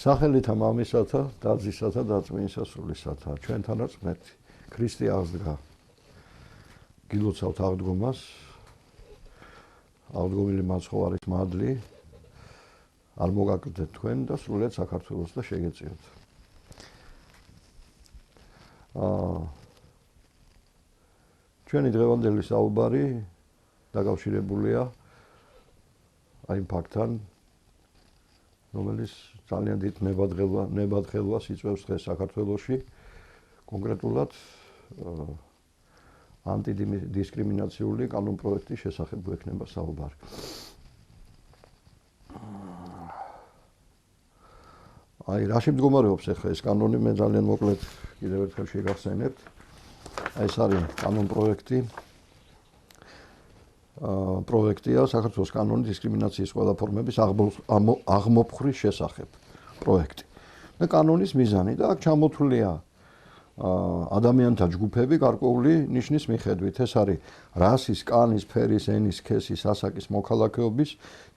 სახელითა მამისათა, დadzისათა და წმინდა სულისათა, ჩვენთანაც ღმერთი, ქრისტე აღსდგა. გილოცავთ აღდგომას, აღდგომილი მაცხოვარის მადლი, არ მოგაკლდეთ თქვენ და სრულიად საქართველოს და შეგეწიოთ. ჩვენი დღევანდელი საუბარი დაკავშირებულია აი იმ ფაქტთან, რომელიც ძალიან დიდ ნებადღელვას იწვევს დღეს საქართველოში, კონკრეტულად ანტიდისკრიმინაციული კანონპროექტის შესახებ გვექნება საუბარი. აი რაში მდგომარეობს ახლა ეს კანონი, მე ძალიან მოკლედ კიდევ ერთხელ შეგახსენებთ. აი ეს არის კანონპროექტი. პროექტია საქართველოს კანონი დისკრიმინაციის ყველა ფორმების აღმოფხვრის შესახებ პროექტი. და კანონის მიზანი და აქ ჩამოთვლილია ადამიანთა ჯგუფები გარკვეული ნიშნის მიხედვით. ეს არის რასის, კანის, ფერის, ენის, სქესის, ასაკის, მოქალაქეობის,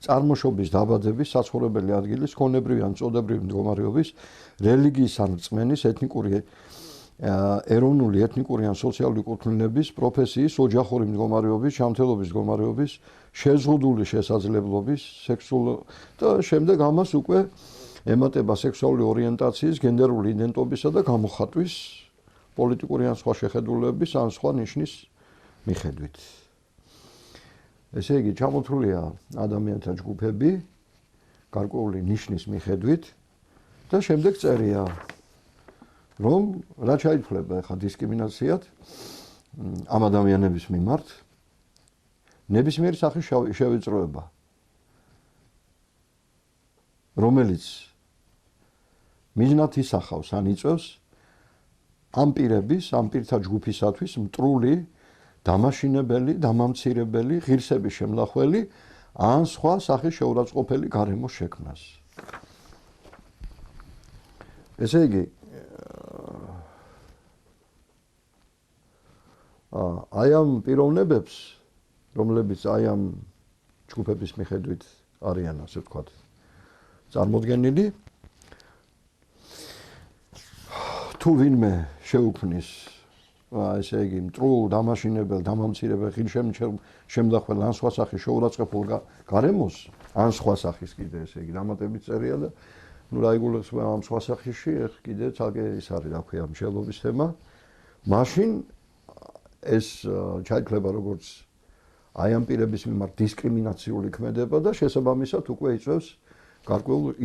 წარმოშობის, დაბადების, საცხოვრებელი ადგილის, ქონებრივი ან წოდებრივი მდგომარეობის, რელიგიის ან რწმენის, ეთნიკური ეროვნული, ეთნიკური ან სოციალური კუთვნილების, პროფესიის, ოჯახური მდგომარეობის, ჯანმრთელობის მდგომარეობის, შეზღუდული შესაძლებლობის, სექსუალური და შემდეგ ამას უკვე ემატება სექსუალური ორიენტაციის, გენდერული იდენტობისა და გამოხატვის, პოლიტიკური ან სხვა შეხედულებების ან სხვა ნიშნის მიხედვით. ესე იგი, ჩამოთვლილია ადამიანთა ჯგუფები გარკვეული ნიშნის მიხედვით და შემდეგ წერია რომ რა ჩაითვლება ახლა დისკრიმინაციად ამ ადამიანების მიმართ ნებისმიერი სახის შევიწროება, რომელიც მიზნად ისახავს ან იწვევს ამ პირების, ამ პირთა ჯგუფისათვის მტრული, დამაშინებელი, დამამცირებელი, ღირსების შემლახველი ან სხვა სახის შეურაცხყოფელი გარემოს შექმნას. ესე იგი, აი ამ პიროვნებებს, რომლებიც აი ამ ჯგუფების მიხედვით არიან, ასე ვთქვათ, წარმოდგენილი, თუ ვინმე შეუქმნის, ესე იგი, მტრულ, დამაშინებელ, დამამცირებელ, ღირსშემლახველ ან სხვა სახის შეურაცხყოფელ გარემოს, ან სხვა სახის კიდე, ესე იგი, დამატებით წერია და რა იგულებს ამ სხვა სახისში, კიდე ცალკე ის არის, რა ქვია, მშელობის თემა, მაშინ ეს ჩაითვლება როგორც აი ამ პირების მიმართ დისკრიმინაციული ქმედება და შესაბამისად უკვე იწვევს გარკვეულ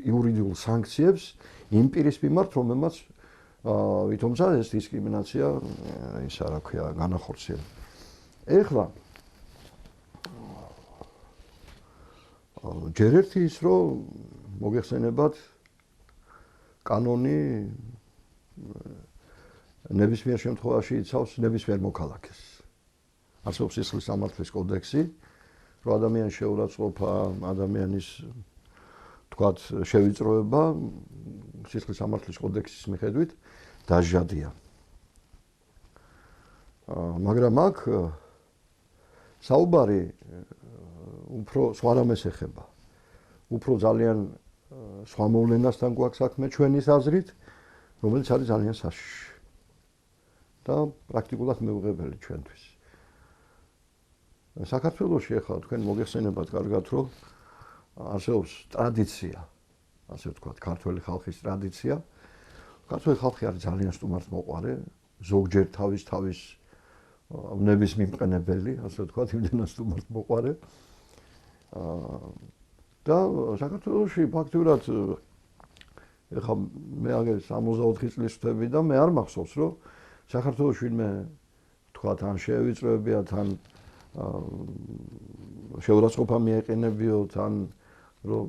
იურიდიულ სანქციებს იმ პირის მიმართ, რომელმაც თუმცა ეს დისკრიმინაცია ისა რა ქვია განახორციელა. ეხლა ჯერ ერთი ის რომ მოგეხსენებათ კანონი ნებისმიერ შემთხვევაში იცავს ნებისმიერ მოქალაქეს. არსებობს სისხლის სამართლის კოდექსი, რომ ადამიანის შეურაცხყოფა, ადამიანის თქვათ შევიწროება სისხლის სამართლის კოდექსის მიხედვით დაჟადია. მაგრამ აქ საუბარი უფრო სხვა რამეს ეხება. უფრო ძალიან სხვა მოვლენასთან გვაქვს საქმე ჩვენის აზრით, რომელიც არის ძალიან საშიში და პრაქტიკულად მეუღებელი ჩვენთვის. საქართველოში ახლა თქვენ მოგეხსენებათ კარგად, რომ არსებობს ტრადიცია, ასე ვთქვათ, ქართველი ხალხის ტრადიცია. ქართველი ხალხი არის ძალიან სტუმართმოყვარე, ზოგჯერ თავის ნების მიმყენებელი, ასე ვთქვათ, იმდენად სტუმართმოყვარე. და საქართველოში ფაქტურად ეხლა მე აგერ 64 წლის ვთები და მე არ მახსოვს, რომ საქართველოში ვინმე ვთქვათ, ან შევიწროებიათ, ან შეურაცხყოფა მიეყენებიოთ, ან რომ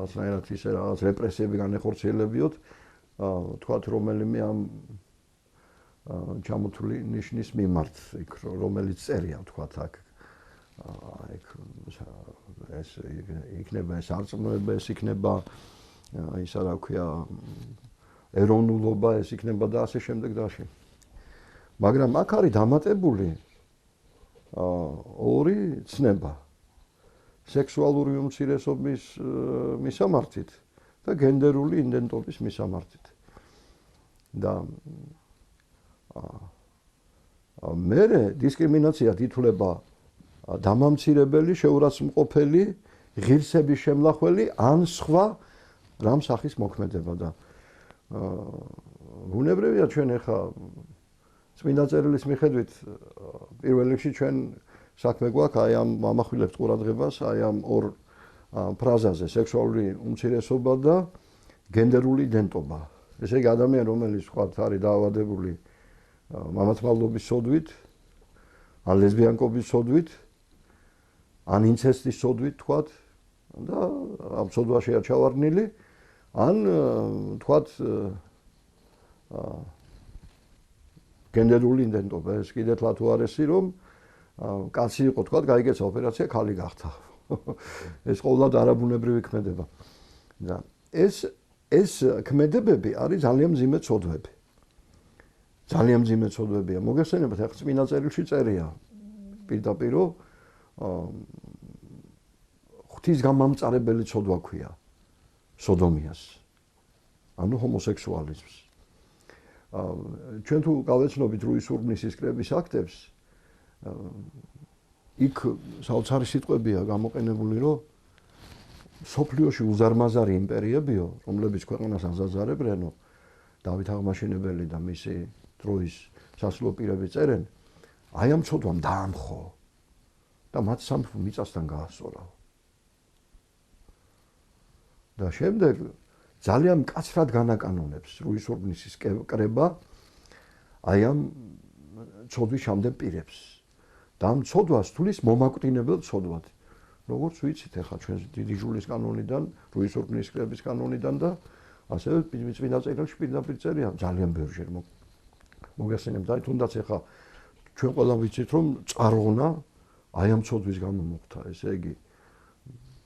ასნაირად ისე რაღაც რეპრესიები განეხორციელებიოთ, თქვათ რომელიმე ამ ჩამოთვლილი ნიშნის მიმართ, რომელიც წერია, თქვათ აქ ეს იქნება ეს არწმუნება, ეს იქნება ისა რა ქვია ეროვნულობა, ეს იქნება და ასე შემდეგ და ასე. მაგრამ აქ არის დამატებული ორი ცნება. სექსუალური უმცირესობის მისამართით და გენდერული იდენტობის მისამართით. და მერე დისკრიმინაციად ითვლება დამამცირებელი, შეურაცხმყოფელი, ღირსების შემლახველი ან სხვა რამ სახის მოქმედება და ბუნებრივია ჩვენ ახლა წმინდა წერილის მიხედვით პირველ რიგში ჩვენ საქმე გვაქვს აი ამ ამახვილებთ ყურადღებას აი ამ ორ ფრაზაზე სექსუალური უმცირესობა და გენდერული იდენტობა. ესე იგი ადამიანი რომელიც თქვათ არის დაავადებული მამათმავლობის სოდვით ან ლესბიანკობის სოდვით ან ინცესტის სოდვით თქვათ და ამ სოდვაშია ჩავარდნილი ან თქვათ გენდერული იდენტობა ეს კიდე თლა თუ არ ესი რომ კაცი იყო თქვათ გაიგეცა ოპერაცია ქალი გახდა ეს ყოველად არაბუნებრივი ქმედება და ეს ქმედებები არის ძალიან მძიმე ცოდვები ძალიან მძიმე ცოდვებია მოგეხსენებათ ახლა წმინდა წერილში წერია პირდაპირ ღვთის გამამწარებელი ცოდვა ქვია სოდომიას ანუ ჰომოსექსუალიზმს ჩვენ თუ გავეცნობით რუის ურბნისის კრების აქტებს იქ საოცარი სიტყვებია გამოყენებული რომ სოფლიოში უზარმაზარი იმპერიებიო რომლებიც ქვეყანას აზაზარებრენო დავით აღმაშენებელი და მისი დროის სასულო პირები წერენ აი ამ ცოდვამ დაამხო და მათ სამეფო მიწასთან გაასწორა და შემდეგ ძალიან მკაცრად განაკანონებს რუის ურბნისის კრება აი ამ ცოდვის შამდე პირებს და ამ ცოდვას თulis მომაკვდინებელ ცოდვად როგორც ვიცით ახლა ჩვენ დიდი ჟულის კანონიდან რუის ურბნისის კრების კანონიდან და ასევე წმინდა წერილში პირდაპირ წერია ძალიან ბევრჯერ მოგესწრებთ აი თუნდაც ახლა ჩვენ ყველა ვიცით რომ წარღვნა აი ამ ცოდვის გამო მოხდა ესე იგი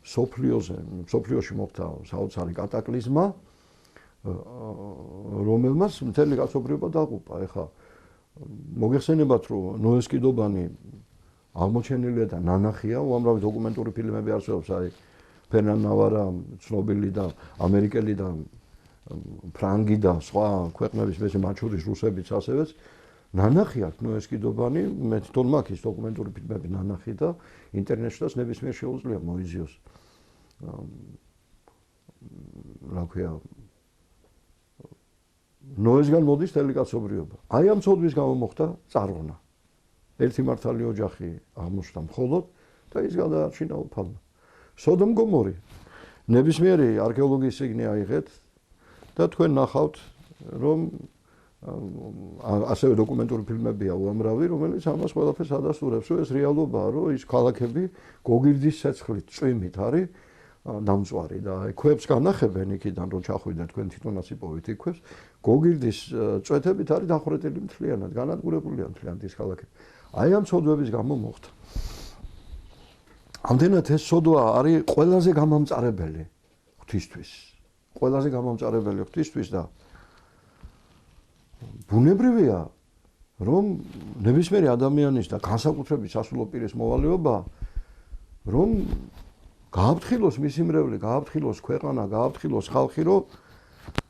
სოფლიოში მოხდა საოცარი კატაკლიზმა რომელმაც მთელი კაცობრიობა დაღუპა ეხლა მოგეხსენებათ რომ ნოეს კიდობანი აღმოჩენილია და ნანახია უამრავი დოკუმენტური ფილმები არსებობს აი ფერნან ნავარა ცნობილი და ამერიკელი და ფრანგი და სხვა ქვეყნების მეზე მათ შორის რუსებიც ასევეც ნანახი აქვს ნოეს კიდობანი მე თვითონ მაქვს ის დოკუმენტური ფილმები ნანახი და ინტერნეტშიც ნებისმიერ შეუძლია მოიზიოს რა ქვია ნოესგან მოდის მთელი კაცობრიობა აი ამ ცოდვის გამო მოხდა წარღვნა ერთი მართალი ოჯახი აღმოჩნდა მხოლოდ და ის გადაარჩინა უფალმა სოდომ გომორი ნებისმიერი არქეოლოგიის წიგნი აიღეთ და თქვენ ნახავთ რომ ასევე დოკუმენტური ფილმებია უამრავი რომელიც ამას ყველაფერს ადასტურებს რომ ეს რეალობაა რომ ის ქალაქები გოგირდის ცეცხლით წვიმით არის დამწვარი და აი ქვებს განახებენ იქიდან რომ ჩახვიდეთ თქვენ თვითონაც იპოვეთ იქ ქვებს გოგირდის წვეთებით არის დახვრეტილი მთლიანად განადგურებულია მთლიანად ის ქალაქები აი ამ ცოდვების გამო მოხდა ამდენად ეს ცოდვა არის ყველაზე გამამწარებელი ღვთისთვის ყველაზე გამამწარებელი ღვთისთვის და ბუნებრივია რომ ნებისმიერი ადამიანის და განსაკუთრებით სასულო პირის მოვალეობა რომ გააფრთხილოს მისი მრევლი, გააფრთხილოს ქვეყანა, გააფრთხილოს ხალხი, რომ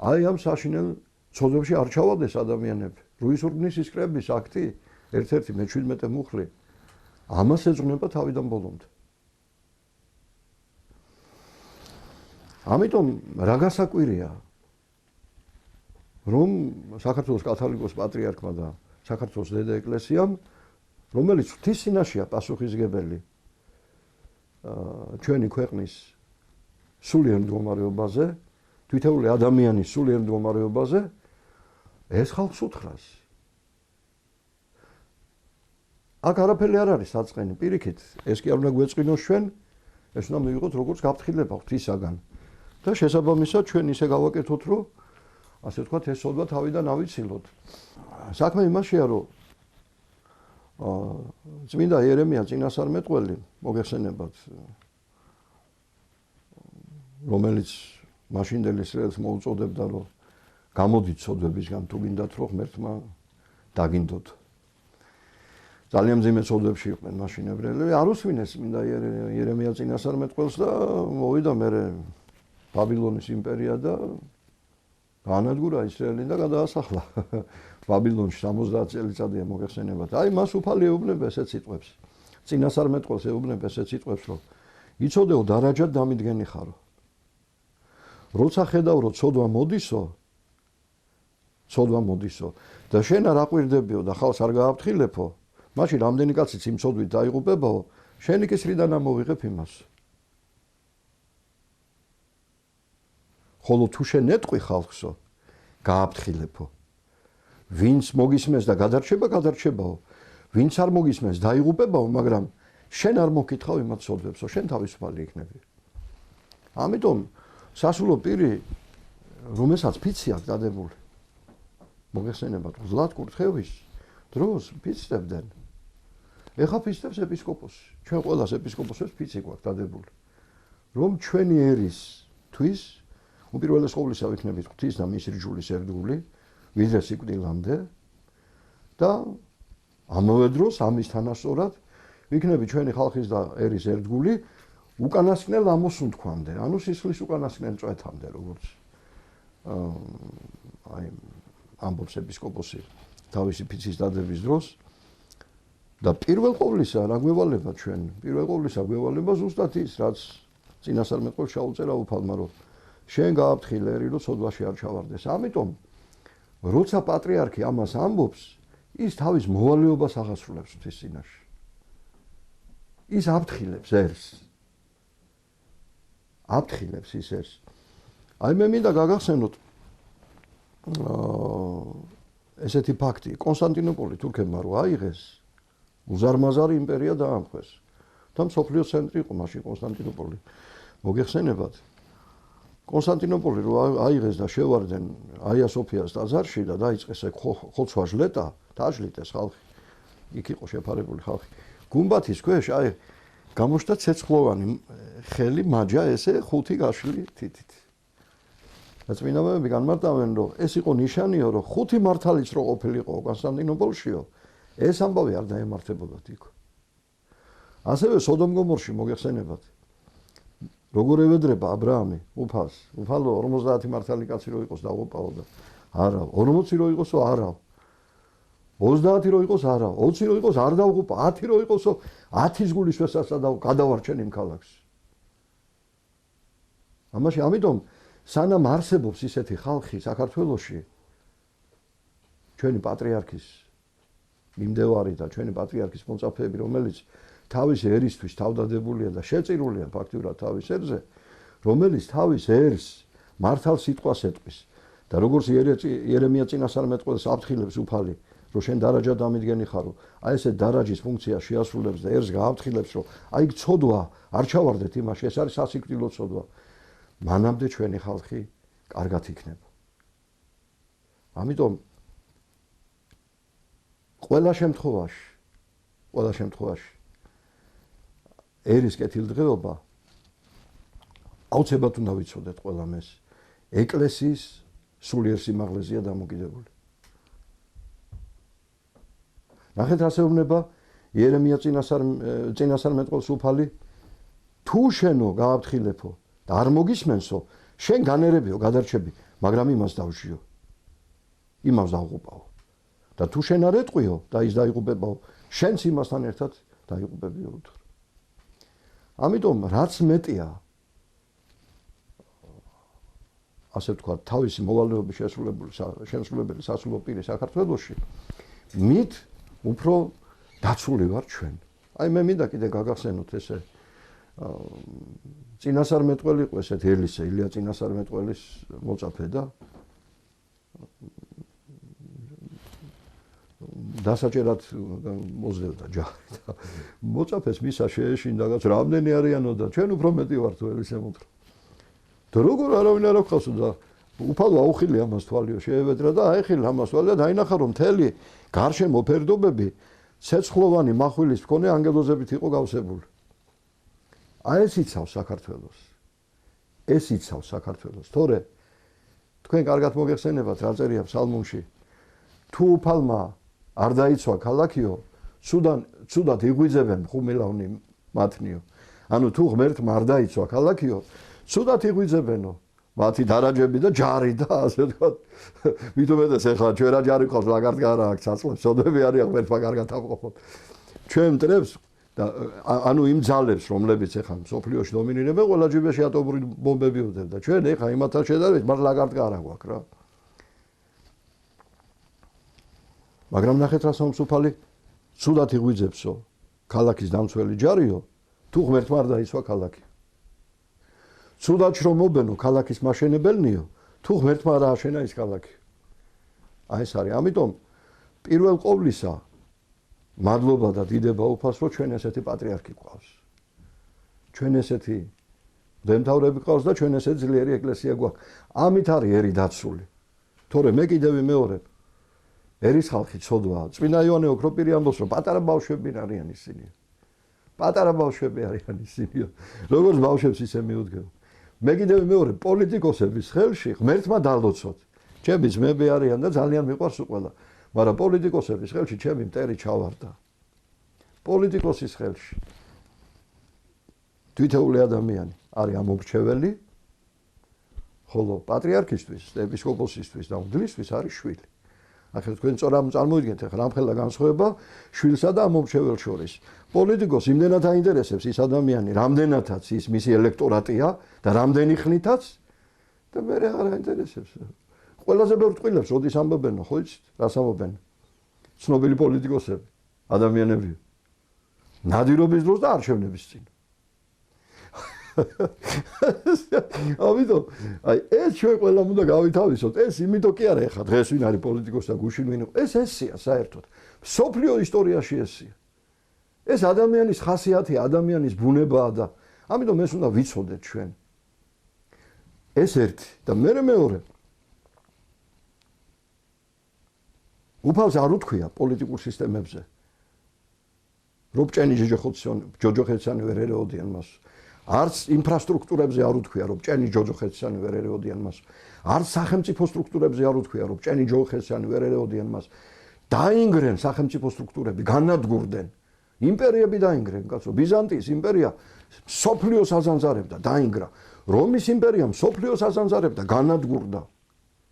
აი ამ საშინელ ცოდვებში არ ჩავადეს ადამიანები. რუის ურბნისის კრების აქტი ერთ-ერთი მე-17 მუხლი ამას ეძღვნება თავიდან ბოლომდე. ამიტომ რა გასაკვირია რომ საქართველოს კათოლიკოს პატრიარქმა და საქართველოს დედა ეკლესიამ რომელიც ღვთის წინაშეა პასუხისმგებელი ჩვენი ქვეყნის სულიერ მდგომარეობაზე, თითოეული ადამიანის სულიერ მდგომარეობაზე ეს ხალხს უთხრას. აქ არაფერი არ არის საწყენი, პირიქით, ეს კი არ უნდა გვეწყინოს ჩვენ, ეს უნდა მივიღოთ როგორც გაფრთხილება ღვთისაგან. და შესაბამისად ჩვენ ისე გავაკეთოთ, რომ ასე ვთქვათ, ეს სოდვა თავიდან ავიცილოთ. საქმე იმაშია, რომ წმინდა იერემია წინასწარმეტყველი მოგეხსენებათ რომელიც მაშინდელი ისრაელს მოუწოდებდა რომ გამოდით ცოდვებისგან თუ გინდათ რომ ღმერთმა დაგინდოთ ძალიან მძიმე ცოდვებში იყვნენ მაშინ ებრაელები არ უსვინეს წმინდა იერემია წინასწარმეტყველს და მოვიდა მერე ბაბილონის იმპერია და განადგურა ისრაელი და გადაასახლა ბაბილონში 70 წელიწადია მოგეხსენებათ. აი მას უფალი ეუბნება ესეთ სიტყვებს. წინასწარმეტყველს ეუბნება ესეთ სიტყვებს, რომ იცოდეო დარაჯად დამიდგენი ხარო. როცა ხედავ რომ ცოდვა მოდისო და შენ არ აყვირდებიო და ხალხს არ გააფრთხილებო, მაშინ რამდენი კაციც იმ ცოდვით დაიღუპებაო, შენ იქ ისრიდან ამოვიღებ იმას. ხოლო თუ შენ ეტყვი ხალხსო, გააფრთხილებო. ვინც მოგისმენს და გადარჩებაო, ვინც არ მოგისმენს დაიღუპებაო, მაგრამ შენ არ მოგკითხავ იმათ ცოდვებსო, შენ თავისუფალი იქნები. ამიტომ სასულო პირი, რომელსაც ფიცი აქვს დადებული, მოგეხსენებათ, ძლად კურთხევის დროს ფიცდებდნენ. ეხა ფიცდებს ეპისკოპოსი. ჩვენ ყველას ეპისკოპოსებს ფიცი გვაქვს დადებული. რომ ჩვენი ერისთვის უპირველეს ყოვლისა ვიქნებით ღვთის და მის რჯულის ერთგული, ვიდრე სიკვდილამდე და ამავე დროს ამის თანასწორად ვიქნებით ჩვენი ხალხის და ერის ერთგული უკანასკნელ ამოსუნთქვამდე, ანუ სისხლის უკანასკნელ წვეთამდე, როგორც აი ამბობს ეპისკოპოსი თავისი ფიცის დადების დროს და პირველ ყოვლისა რა გვევალება ჩვენ? პირველ ყოვლისა გვევალება ზუსტად ის, რაც წინასწარმეტყველს შეაუწერა უფალმა, რომ შენ გააფრთხილე ერი, რომ ცოდვაში არ ჩავარდეს. ამიტომ როცა პატრიარქი ამას ამბობს, ის თავის მოვალეობას აღასრულებს ღვთის წინაშე. ის აფრთხილებს ერს. აფრთხილებს ის ერს. აი მე მინდა გაგახსენოთ ესეთი ფაქტი, კონსტანტინოპოლი თურქებმა რო აიღეს, უზარმაზარი იმპერია დაამხეს. და მსოფლიოს ცენტრი იყო მაშინ კონსტანტინოპოლი. მოგეხსენებათ? კონსტანტინოპოლი რო აიღეს და შევარდნენ აია სოფიას ტაძარში და დაიწყეს ეგ ხოცვა ჟლეტა, დააჟლიტეს ხალხი. იქ იყო შეფარებული ხალხი. გუმბათის ქვეშ აი გამოჩნდა ცეცხლოვანი ხელი მაჯა ესე ხუთი გაშლილი თითით. წმინდანები განმარტავენ, რომ ეს იყო ნიშანიო, რომ ხუთი მართალიც რო ყოფილიყო კონსტანტინოპოლშიო, ეს ამბავი არ დაემართებოდათ იქ. ასევე სოდომ-გომორში მოგეხსენებათ. როგორ ევედრება ა ブラ ამი უფალს, უფალო 50 მართალი კაცი რო იყოს დაუყაო და არა, 40 რო იყოსო არა. 30 რო იყოს არა, 20 რო იყოს არ დაუყუპა, 10 რო იყოსო 10-ის გულისვესაც გადავარჩენ იმ ქალაქს. ამაში ამიტომ სანამ არსებობს ისეთი ხალხი საქართველოში, ჩვენი პატრიარქის მიმდევარი და ჩვენი პატრიარქის მოწაფეები, რომელიც თავის ერისთვის თავდადებულია და შეწირულია ფაქტურად თავის ერზე, რომელიც თავის ერს მართალ სიტყვას ეტყვის და როგორც იერემია წინასწარმეტყველს აფრთხილებს უფალი, რომ შენ დარაჯად დამიდგენი ხარო, აი ესე დარაჯის ფუნქცია შეასრულებს და ერს გააფრთხილებს, რომ აი ცოდვა არ ჩავარდეთ იმაში, ეს არის სასიკვდილო ცოდვა. მანამდე ჩვენი ხალხი კარგად იქნება. ამიტომ ყველა შემთხვევაში ერის კეთილდღეობა აუცილებლად უნდა ვიცოდეთ ყველამ ეს ეკლესიის სულიერ სიმაღლეზეა დამოკიდებული. ნახეთ ასე უნება იერემია წინასწარმეტყველს უფალი, თუ შენო გააფრთხილებო და არ მოგისმენსო, შენ განერებიო, გადარჩები, მაგრამ იმას დავშიო. იმას დავღუპაო. და თუ შენ არ ეტყვიო და ის დაიღუპებაო, შენც იმასთან ერთად დაიღუპებიო უთხრა. ამიტომ რაც მეტია ასე ვთქვა, თავისი მოვალეობის შესრულებელი სასულო პირი საქართველოში, მით უფრო დაცული ვარ ჩვენ. აი მე მინდა კიდე გაგახსენოთ ესე წინასწარმეტყველი იყო ესეთ ელისე, ილია წინასწარმეტყველის მოწაფე და დასაჭერად მოძებდა ჯარი და მოწაფეს მისა შეეშინდა რაც რამდენი არიანო და ჩვენ უფრო მეტი ვართ ელისე მოთხრა. და როგორ არავინ არ აქვს და უფალო აუხილი ამას თვალიო შეევედრა და აიხილ ამას თვალი და დაინახა რომ მთელი გარშემო ფერდობები ცეცხლოვანი מחვილის მქონე ანგელოზებით იყო გავსებული. აი ეს იცავს საქართველოს. ეს იცავს საქართველოს. თორე თქვენ კარგად მოგეხსენებათ რა წერია ფსალმუნში. თუ უფალმა არ დაიცვა ქალაქიო, ცუდად იღვიძებენ ხუმილავნი მათნიო. ანუ თუ ღმერთმა არ დაიცვა ქალაქიო, ცუდად იღვიძებენო. მათი დარაჯები და ჯარი და ასე ვთქვათ. მით უმეტეს ეხლა ჩვენ რა ჯარი ყავს მაგართ არა აქვს აწლებს. სოდები არის ღმერთმა კარგად ავყოფოთ. ჩვენ მტრებს და ანუ იმ ძალებს რომლებიც ეხლა მსოფლიოში დომინირებენ ყველა ჯიბეში ატომური ბომბები უძებდა. ჩვენ ეხლა იმათთან შედარებით მას ლაგარდ არა გვაქვს რა. მაგრამ ნახეთ რა სამწუხაროდ ცუდად იღვიძებსო ქალაქის დამცველი ჯარიო თუ ღმერთმა არ დაისვა ქალაქი. ცუდად რომ მობენო ქალაქის მაშენებელნიო თუ ღმერთმა არ ააშენა ის ქალაქი. აი ეს არის. ამიტომ პირველ ყოვლისა მადლობა და დიდება უფალს რომ ჩვენ ესეთი პატრიარქი გვყავს. ჩვენ ესეთი მდემთავრები გვყავს და ჩვენ ესეთი ძლიერი ეკლესია გვაქვს. ამით არის ერი დაცული. თორე მე კიდევ ვიმეორებ. ერის ხალხი ცოდვაა. წმინდა იოანე ოქროპირი ამბობს რომ პატარა ბავშვები არიან ისინი. პატარა ბავშვები არიან ისინი. როგორც ბავშვებს ისე მიუდგევ. მე კიდევ ვიმეორებ პოლიტიკოსების ხელში ღმერთმა დალოცოთ. ჩემი ძმები არიან და ძალიან მიყვარს უყველა. მაგრამ პოლიტიკოსების ხელში ჩემი მტერი ჩავარდა. პოლიტიკოსის ხელში თვითეული ადამიანი არის ამომრჩეველი, ხოლო პატრიარქისთვის, ეპისკოპოსისთვის და მღვდლისთვის არის შვილი. ახლა თქვენ სწორად წარმოიდგინეთ ახლა რამხელა განსხვავება შვილსა და ამომრჩეველს შორის. პოლიტიკოს იმდენად აინტერესებს ის ადამიანი, რამდენადაც ის მისი ელექტორატია და რამდენი ხნითაც და მე აღარ აინტერესებს. ყველაზე ბევრ ტყილებს როდის ამბობენო, ხო იცით? რას ამბობენ? ცნობილი პოლიტიკოსები, ადამიანები. ნადირობის დროს და არჩევნების წინ. ამიტომ აი ეს ჩვენ ყველამ უნდა გავითავისოთ. ეს იმიტომ კი არა ეხლა დღეს ვინ არის პოლიტიკოსი და გუშინ ვინ იყო. ეს ესია საერთოდ. სოფლიო ისტორიაში ესია. ეს ადამიანის ხასიათია, ადამიანის ბუნებაა და ამიტომ ეს უნდა ვიცოდეთ ჩვენ. ეს ერთი და მეორე უფალს არ უთქვია პოლიტიკურ სისტემებზე. რომ ჭენი ჯოჯოხეთიანი ვერ ერეოდიან მას. არც ინფრასტრუქტურებზე არ უთქვია რომ ჭენი ჯოჯოხეთიანი ვერ ერეოდიან მას. არც სახელმწიფო სტრუქტურებზე არ უთქვია რომ ჭენი ჯოჯოხეთიანი ვერ ერეოდიან მას. დაინგრენ სახელმწიფო სტრუქტურები, განადგურდნენ. იმპერიები დაინგრენ, კაცო, ბიზანტიის იმპერია სოფლიოს აზანზარებდა, დაინგრა. რომის იმპერია სოფლიოს აზანზარებდა, განადგურდა.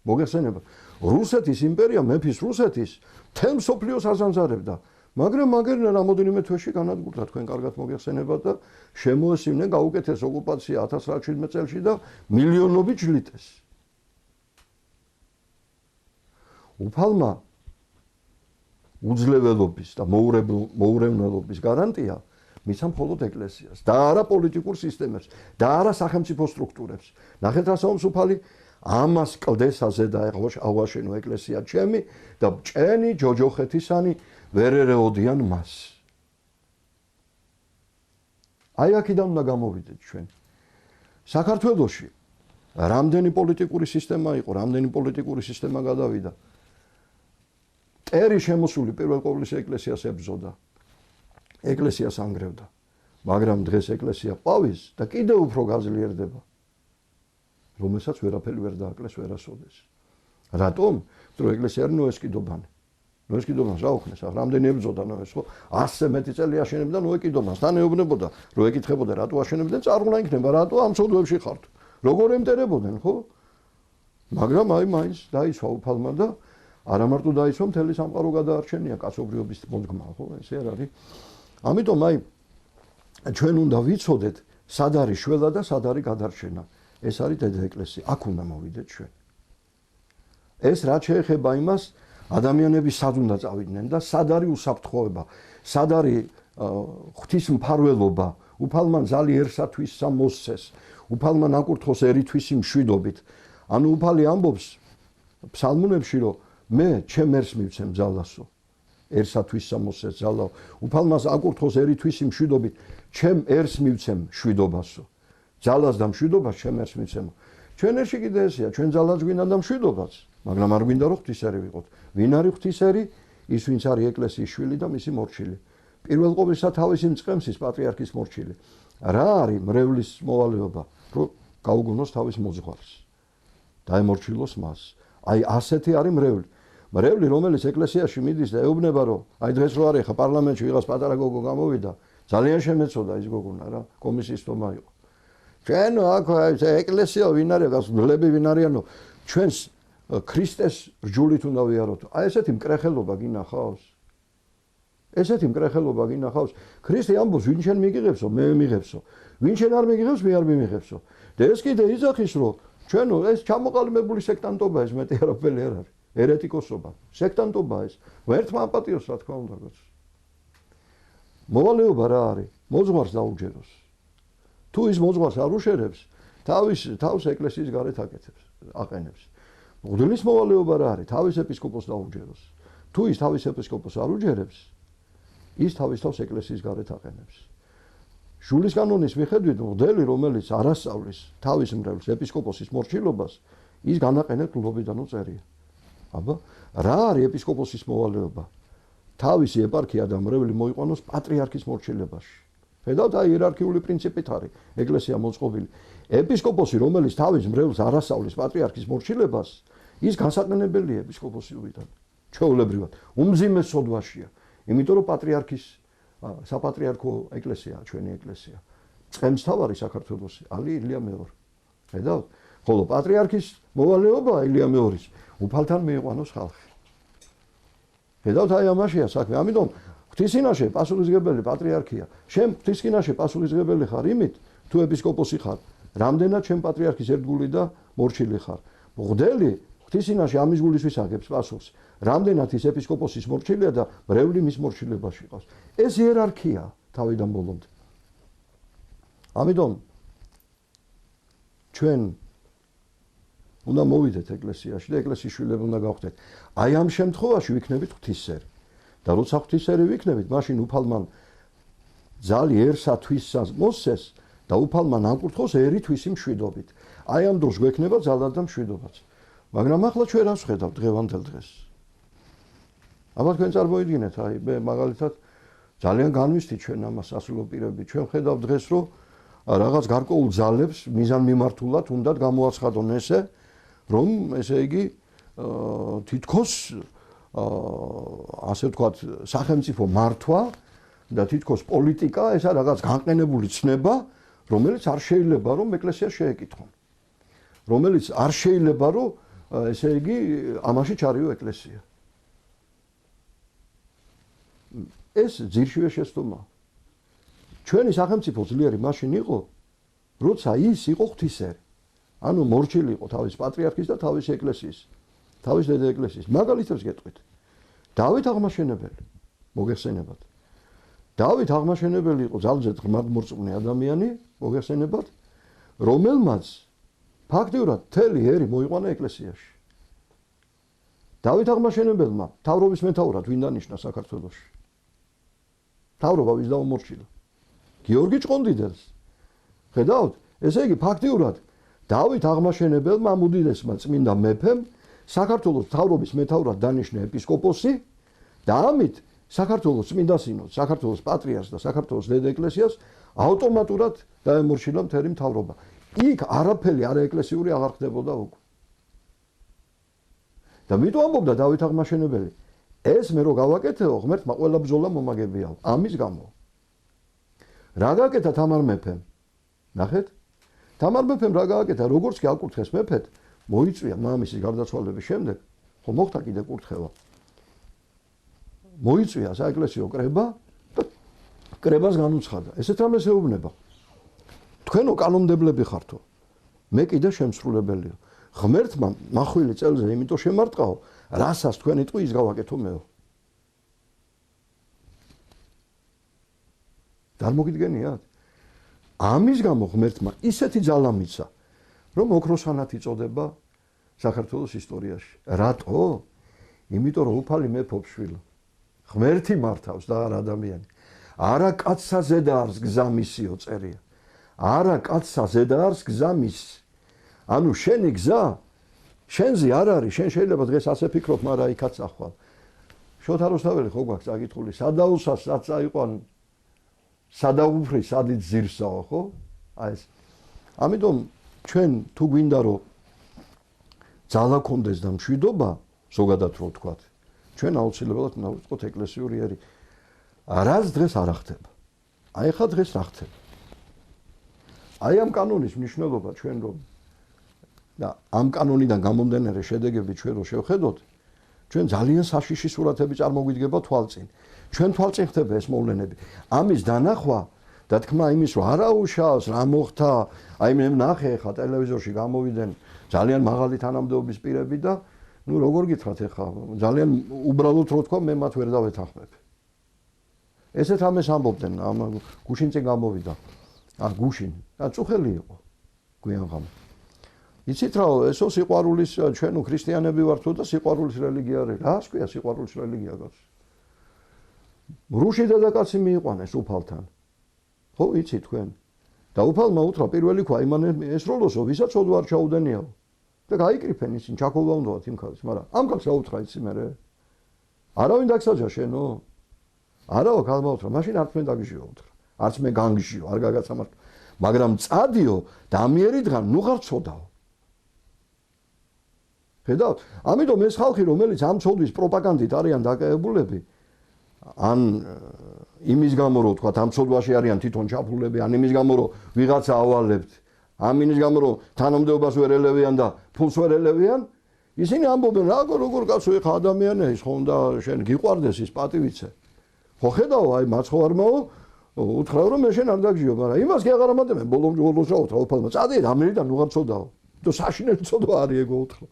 მოგეხსენება? რუსეთის იმპერია, მეფის რუსეთის თემ სოფლიოს აზანზარებდა. მაგრამ რამოდენიმე თვეში განადგურდა, თქვენ კარგად მოგეხსენებათ და შემოესივნენ გაუკეთეს ოკუპაცია 1917 წელს და მილიონობით ჯლიტეს. უფალმა უძლეველობის და მოურევნელობის გარანტია მისცა მხოლოდ ეკლესიას და არა პოლიტიკურ სისტემებს და არა სახელმწიფო სტრუქტურებს. ნახეთ რა საუბარს უფალი ამას კლდესაზე და აღვაშენო ეკლესია ჩემი და ჭენი ჯოჯოხეთისანი ვერ ერეოდიან მას. აი აქედან უნდა გამოვიდეთ ჩვენ. საქართველოში რამდენი პოლიტიკური სისტემა იყო, რამდენი პოლიტიკური სისტემა გადავიდა. ერი შემოსული პირველ ყოვლისა ეკლესიას ებრძოდა. ეკლესიას ანგრევდა. მაგრამ დღეს ეკლესია ყვავის და კიდევ უფრო გაძლიერდება. რომელსაც ვერაფერი ვერ დააკლეს ვერასოდეს. რატომ? რომ ეკლესია არ ნოეს კიდობანი. ნოეს კიდობანს რა უხნეს? რამდენი ებრძოდა ნოეს, ხო? 100 მეტი წელი აშენებდა ნოე კიდობანს. თან ეუბნებოდა, რომ ეკითხებოდა რატო აშენებდნენ, წარღვნა იქნება, რატო ამ ცოდვებში ხართ? როგორ ემტერებოდნენ, ხო? მაგრამ აი მაინც დაისვა უფალმა და არა მარტო დაისვა, მთელი სამყარო გადაარჩენია კაცობრიობის მოდგმა, ხო? ესე არ არის. ამიტომ აი ჩვენ უნდა ვიცოდეთ, სად არის შველა და სად არის გადარჩენა. ეს არის დედა ეკლესია. აქ უნდა მოვიდეთ ჩვენ. ეს რაც შეეხება იმას, ადამიანები სად უნდა წავიდნენ და სად არის უსაფრთხოება, სად არის ღვთისმფარველობა, უფალმა ზალიერსათვის მოსცეს, უფალმა ნაკურთხოს ერითვის მშვიდობით. ანუ უფალი ამბობს ფსალმუნებში, რომ მე ჩემ ერს მივცემ ძალასო. ერსათვის მოსცეს ძალა. უფალმა აკურთხოს ერითვის მშვიდობით, ჩემ ერს მივცემ მშვიდობასო. ძალას და მშვიდობას ჩემ ერს მიცემო. ჩვენ ერში კიდე ესეა, ჩვენ ძალას გვინდა და მშვიდობაც, მაგრამ არ გვინდა რომ ღვთისერი ვიყოთ. ვინ არის ღვთისერი? ის ვინც არის ეკლესიის შვილი და მისი მორჩილი. პირველ ყოვლისა თავისი მწყემსის პატრიარქის მორჩილი. რა არის მრევლის მოვალეობა? რომ გაუგონოს თავის მოძღვარს. დაემორჩილოს მას. აი ასეთი არის მრევლი. მრევლი, რომელიც ეკლესიაში მიდის და ეუბნება, რომ აი დღეს რო არის ხა პარლამენტში ვიღაც პატარა გოგო გამოვიდა, ძალიან შემეცოდა ის გოგონა რა, კომისიის თომა იყო. ჩვენ აქ ეკლესია ვინ არის გასვლები ვინ არიანო ჩვენს ქრისტეს რჯულით უნდა ვიაროთ აი ესეთი მკრეხელობა გინახავს ესეთი მკრეხელობა გინახავს ქრისტე ამბობს ვინ შენ მიგიღებსო მე მიღებსო ვინ შენ არ მიგიღებს მე არ მიმიღებსო და ეს კიდე იძახის რომ ჩვენო ეს ჩამოყალიბებული სექტანტობა ეს მეტი არაფერი არ არის ერეტიკოსობა სექტანტობა ეს ვერთმა აპატიოს რა თქმა უნდა გოც მოვალეობა რა არის მოძღვარს დაუჯეროს თუ ის მოძღვარს არ უშერებს თავს ეკლესიის გარეთ აყენებს მღვდლის მოვალეობა რა არის თავის ეპისკოპოსს დაუჯეროს თუ ის თავის ეპისკოპოსს არ უჯერებს ის თავის თავს ეკლესიის გარეთ აყენებს ჟულის კანონის მიხედვით მღვდელი რომელიც არ ასწავლის თავის მრევლს ეპისკოპოსის მორჩილობას ის განაყენებს გლობიდანო წერია აბა რა არის ეპისკოპოსის მოვალეობა თავისი ეპარქია და მრევლი მოიყვანოს პატრიარქის მორჩილებაში ხედავთ აი იერარქიული პრინციპით არის ეკლესია მოწყობილი ეპისკოპოსი რომელიც თავის მრევლს არ ასწავლის პატრიარქის მორჩილებას ის განსაყენებელია ეპისკოპოსიობიდან ჩვეულებრივად უმძიმეს სოდვაშია იმიტომ რომ პატრიარქის საპატრიარქო ეკლესიაა ჩვენი ეკლესია წყემსთავარი საქართველოსი ალი ილია მეორე ხედავთ ხოლო პატრიარქის მოვალეობა ილია მეორის უფალთან მიიყვანოს ხალხი ხედავთ აი ამაშია საქმე ამიტომ ღვთისინაშე პასუხისმგებელი პატრიარქია შენ ღვთისინაშე პასუხისმგებელი ხარ იმით თუ ეპისკოპოსი ხარ რამდენად შენ პატრიარქის ერთგული და მორჩილი ხარ მღვდელი ღვთისინაშე ამის გულისთვის აგებს პასუხს რამდენად ის ეპისკოპოსის მორჩილია და მრევლი მის მორჩილებაში ყავს ეს იერარქია თავიდან ბოლომდე ამიტომ ჩვენ უნდა მოვიდეთ ეკლესიაში და ეკლესიის შვილები უნდა გავხდეთ აი ამ შემთხვევაში ვიქნებით ღვთისმსერი და როცა ღვთისმსერი ვიქნებით მაშინ უფალმან ძალიერსა თვისას მოსცეს და უფალმან აკურთხოს ერი თვისი მშვიდობით აი ამ დროს გვექნება ძალად და მშვიდობაც მაგრამ ახლა ჩვენ რას ვხედავთ დღევანდელ დღეს აბა თქვენ წარმოიდგინეთ აი მე მაგალითად ძალიან განვისთით ჩვენ ამას ასულო პირები ჩვენ ხედავთ დღეს რომ რაღაც გარკვეულ ძალებს მიზანმიმართულად უნდათ გამოაცხადონ ესე რომ ესე იგი თითქოს ასე ვთქვათ სახელმწიფო მართვა და თითქოს პოლიტიკა ესა რაღაც განყენებული ცნება რომელიც არ შეიძლება რომ ეკლესიას შეეკითხონ რომელიც არ შეიძლება რომ ესე იგი ამაში ჩარიო ეკლესია ეს ძირშივე შეცდომა ჩვენი სახელმწიფო ძლიერი მაშინ იყო როცა ის იყო ღვთისმსერი ანუ მორჩილი იყო თავის პატრიარქის და თავის ეკლესიის თავის დედა ეკლესიის მაგალითებს გეტყვით დავით აღმაშენებელი მოგეხსენებათ დავით აღმაშენებელი იყო ძალზედ ღმერთმორწმუნე ადამიანი მოგეხსენებათ რომელმაც ფაქტიურად მთელი ერი მოიყვანა ეკლესიაში დავით აღმაშენებელმა მთავრობის მეთაურად ვინ დანიშნა საქართველოში მთავრობა ვის დაუმორჩილა გიორგი ჭყონდიდელს ხედავთ ესე იგი ფაქტიურად დავით აღმაშენებელმა ამ უდიდესმა წმინდა მეფემ საქართველოს მთავრობის მეთაურად დანიშნა ეპისკოპოსი და ამით საქართველოს წმინდა სინოდს საქართველოს პატრიარქს და საქართველოს დედა ეკლესიას ავტომატურად დაემორჩილა მთელი მთავრობა იქ არაფერი არაეკლესიური აღარ ხდებოდა უკვე და მით ამბობდა დავით აღმაშენებელი ეს მე რო გავაკეთეო ღმერთმა ყველა ბრძოლა მომაგებიაო ამის გამო რა გაკეთა თამარ მეფემ ნახეთ თამარ მეფემ რა გააკეთა როგორც კი აკურთხეს მეფეთ მოიწვია მამამისის გარდაცვალების შემდეგ ხო მოხდა კიდე კურთხევა მოიწვია საეკლესიო კრება და კრებას განუცხადა ესეთ რამეს ეუბნება თქვენო კანონმდებლები ხართო მე კიდე შემსრულებელია ღმერთმა მახვილი წელზე იმიტომ შემარტყაო რასაც თქვენი ტყვი ის გავაკეთო მეო წარმოგიდგენიათ ამის გამო ღმერთმა ისეთი ძალა მიცა რომ ოქროსხანათ იწოდება საქართველოს ისტორიაში რატო იმიტომ რომ უფალი მეფობს შვილო ღმერთი მართავს და არ ადამიანი არა კაცსა ზედა არის გზა მისიო წერია არა კაცსა ზედა არის გზა მის ანუ შენი გზა შენზე არ არის შენ შეიძლება დღეს ასე ფიქრობ მაგრამ იქაც ახვალ შოთა რუსთაველი ხო გვაქვს წაკითხული სადაუსას რაც აიყვან სადაუფრი სადით ზირსაო ხო აი ეს ამიტომ ჩვენ თუ გვინდა რომ ძალა კონდეს და მშვიდობა ზოგადად რო ვთქვათ ჩვენ აუცილებლად უნდა ვიყოთ ეკლესიური ერი რაც დღეს არ ახდება აი ხა დღეს რა ხდება აი ამ კანონის მნიშვნელობა ჩვენ რომ და ამ კანონიდან გამომდინარე შედეგები ჩვენ რო შევხედოთ, ჩვენ ძალიან საშიში სურათები წარმოგვიდგება თვალწინ. ჩვენ თვალწინ ხდება ეს მოვლენები. ამის დანახვა და თქმა იმის რომ არა უშავს, რა მოხდა, აი მე ნახე ხა ტელევიზორში გამოვიდნენ ძალიან მაღალი თანამდებობის პირები და ნუ როგორ გითხრათ ახლა ძალიან უბრალოდ რო თქვა მე მათ ვერ დავეთანხმებ. ესეთ ამას ამბობდნენ ამ გუშინ წინ გამოვიდა. გუშინ და წუხელი იყო გვიან ღამე. იცით რა ესო სიყვარულის ჩვენ ქრისტიანები ვართ და სიყვარულის რელიგია არის. რა ქვია სიყვარულის რელიგია გავს? რუში დედაკაცი მიიყვანეს უფალთან. ხო იცით თქვენ? და უფალმა უთხრა პირველი ქვა იმან ესროლოსო ვისაც ოდო არ ჩაუდენიაო. და გაიკრიფენ ისინი ჩაკოლა უნდათ იმ ხალხს, მაგრამ ამ ხალხს აუთხრა იცი მე. არავინ დაგსაჯა შენო? არავა ქალმა უთხრა, მაშინ არც მე დაგიჟიო უთხრა. არც მე განგიჟიო, არ გაგაცამართ. მაგრამ წადიო და ამიერი დღან ნუ ხარ ცოდაო. ხედავთ? ამიტომ ეს ხალხი რომელიც ამ ცოდვის პროპაგანდით არიან დაკავებულები ან იმის გამო რომ თქვა ამ ცოდვაში არიან თვითონ ჩაფულები, ან იმის გამო რომ ვიღაცა ავალებთ, ამ იმის გამო რომ თანამდებობას ვერ ელევიან და ფულს ვერ ელევიან, ისინი ამბობენ როგორ კაცო ეხა ადამიანია ის ხომ და შენ გიყვარდეს ის პატივიცე. ხო ხედავ აი მაცხოვარმაო უთხრა რომ მე შენ არ დაგიჟიო, მაგრამ იმას კი აღარ ამატებენ ბოლოს რა უთხრა უფალმა წადი რამერიდან უღარ ცოდაო. და საშინელი ცოდვა არის ეგო უთხრა.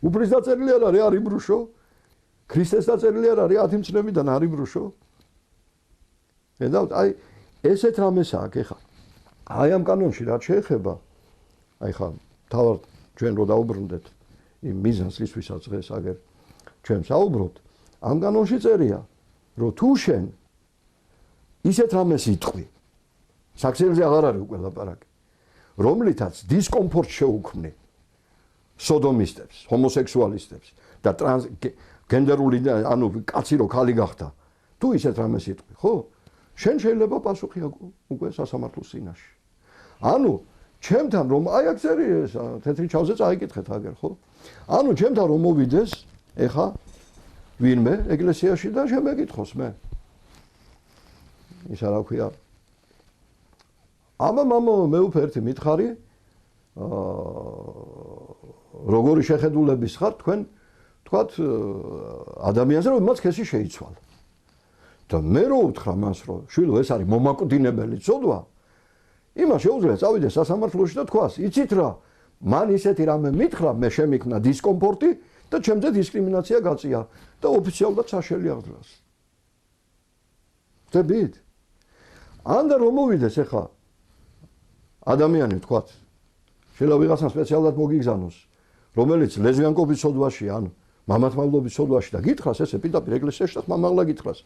უფლის დაწერილი არ არის არიბრუშო. ქრისტეს დაწერილი არ არის 10 წლებიდან არიბრუშო. ხედავთ აი ესეთ რამეს აქვს ეხა. აი ამ კანონში რაც შეეხება აი ხა თავად ჩვენ რო დაუბრუნდეთ იმ მიზანს ისვისაც დღეს აგერ ჩვენ საუბრობთ ამ კანონში წერია რომ თუ შენ ისეთ რამეს იტყვი საქსელზე აღარ არის უკვე ლაპარაკი რომლითაც დისკომფორტს შეუქმნი სოდომისტებს ჰომოსექსუალისტებს და ტრანსგენდერული ანუ კაცი რო ქალი გახდა თუ ისეთ რამეს იტყვი ხო შენ შეიძლება პასუხი უკვე სასამართლოს წინაშე ანუ ჩემთან რომ აი აქ წერია თეთრი ჩავზე წაიკითხეთ აგერ ხო ანუ ჩემთან რომ მოვიდეს ეხა ვინმე ეკლესიაში და შემეკითხოს მე ისა რა ქვია მამო მე უფერთი მითხარი როგორი შეხედულების ხარ თქვენ თქვათ ადამიანზე რომ მას ქესი შეიცვალა და მე რო უთხრა მას რომ შვილო ეს არის მომაკვდინებელი ცოდვა იმას შეუძლია წავიდეს სასამართლოში და თქვას იცით რა მან ისეთი რამე მითხრა მე შემიქნა დისკომფორტი და ჩემზე დისკრიმინაცია გაწია და ოფიციალურად საშელი აღძრას ხდებით ანდა რომ მოვიდეს ახლა ადამიანი თქვათ შეიძლება ვიღაცამ სპეციალურად მოგიგზავნოს რომელიც ლესბიანკობის ცოდვაში ან მამათმავლობის ცოდვაში და გითხრას ესე პირდაპირ ეკლესიაში და მამაღლა გითხრას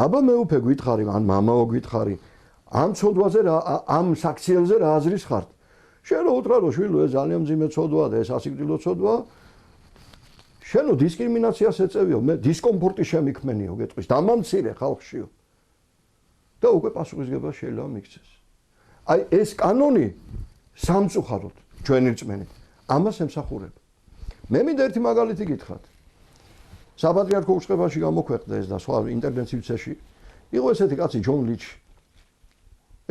აბა მე უფე გითხარი ან მამაო გითხარი ამ ცოდვაზე რა ამ საქციელზე რა აზრის ხართ შენ რო უთხრა რომ შვილო ეს ძალიან მძიმე ცოდვაა და ეს ასიკვდილო ცოდვაა შენო დისკრიმინაციას ეწევიო მე დისკომფორტი შემიქმნენიო გეტყვის დამამცირე ხალხშიო და უკვე პასუხისგება შეიძლება მიქცეს აი ეს კანონი სამწუხაროდ ჩვენი რწმენით ამას ემსახურება მე მინდა ერთი მაგალითი გითხრათ საპატრიარქო უწყებაში გამოქვეყნდა ეს და სხვა ინტერვენციულ ცეში იყო ესეთი კაცი ჯონ ლიჩი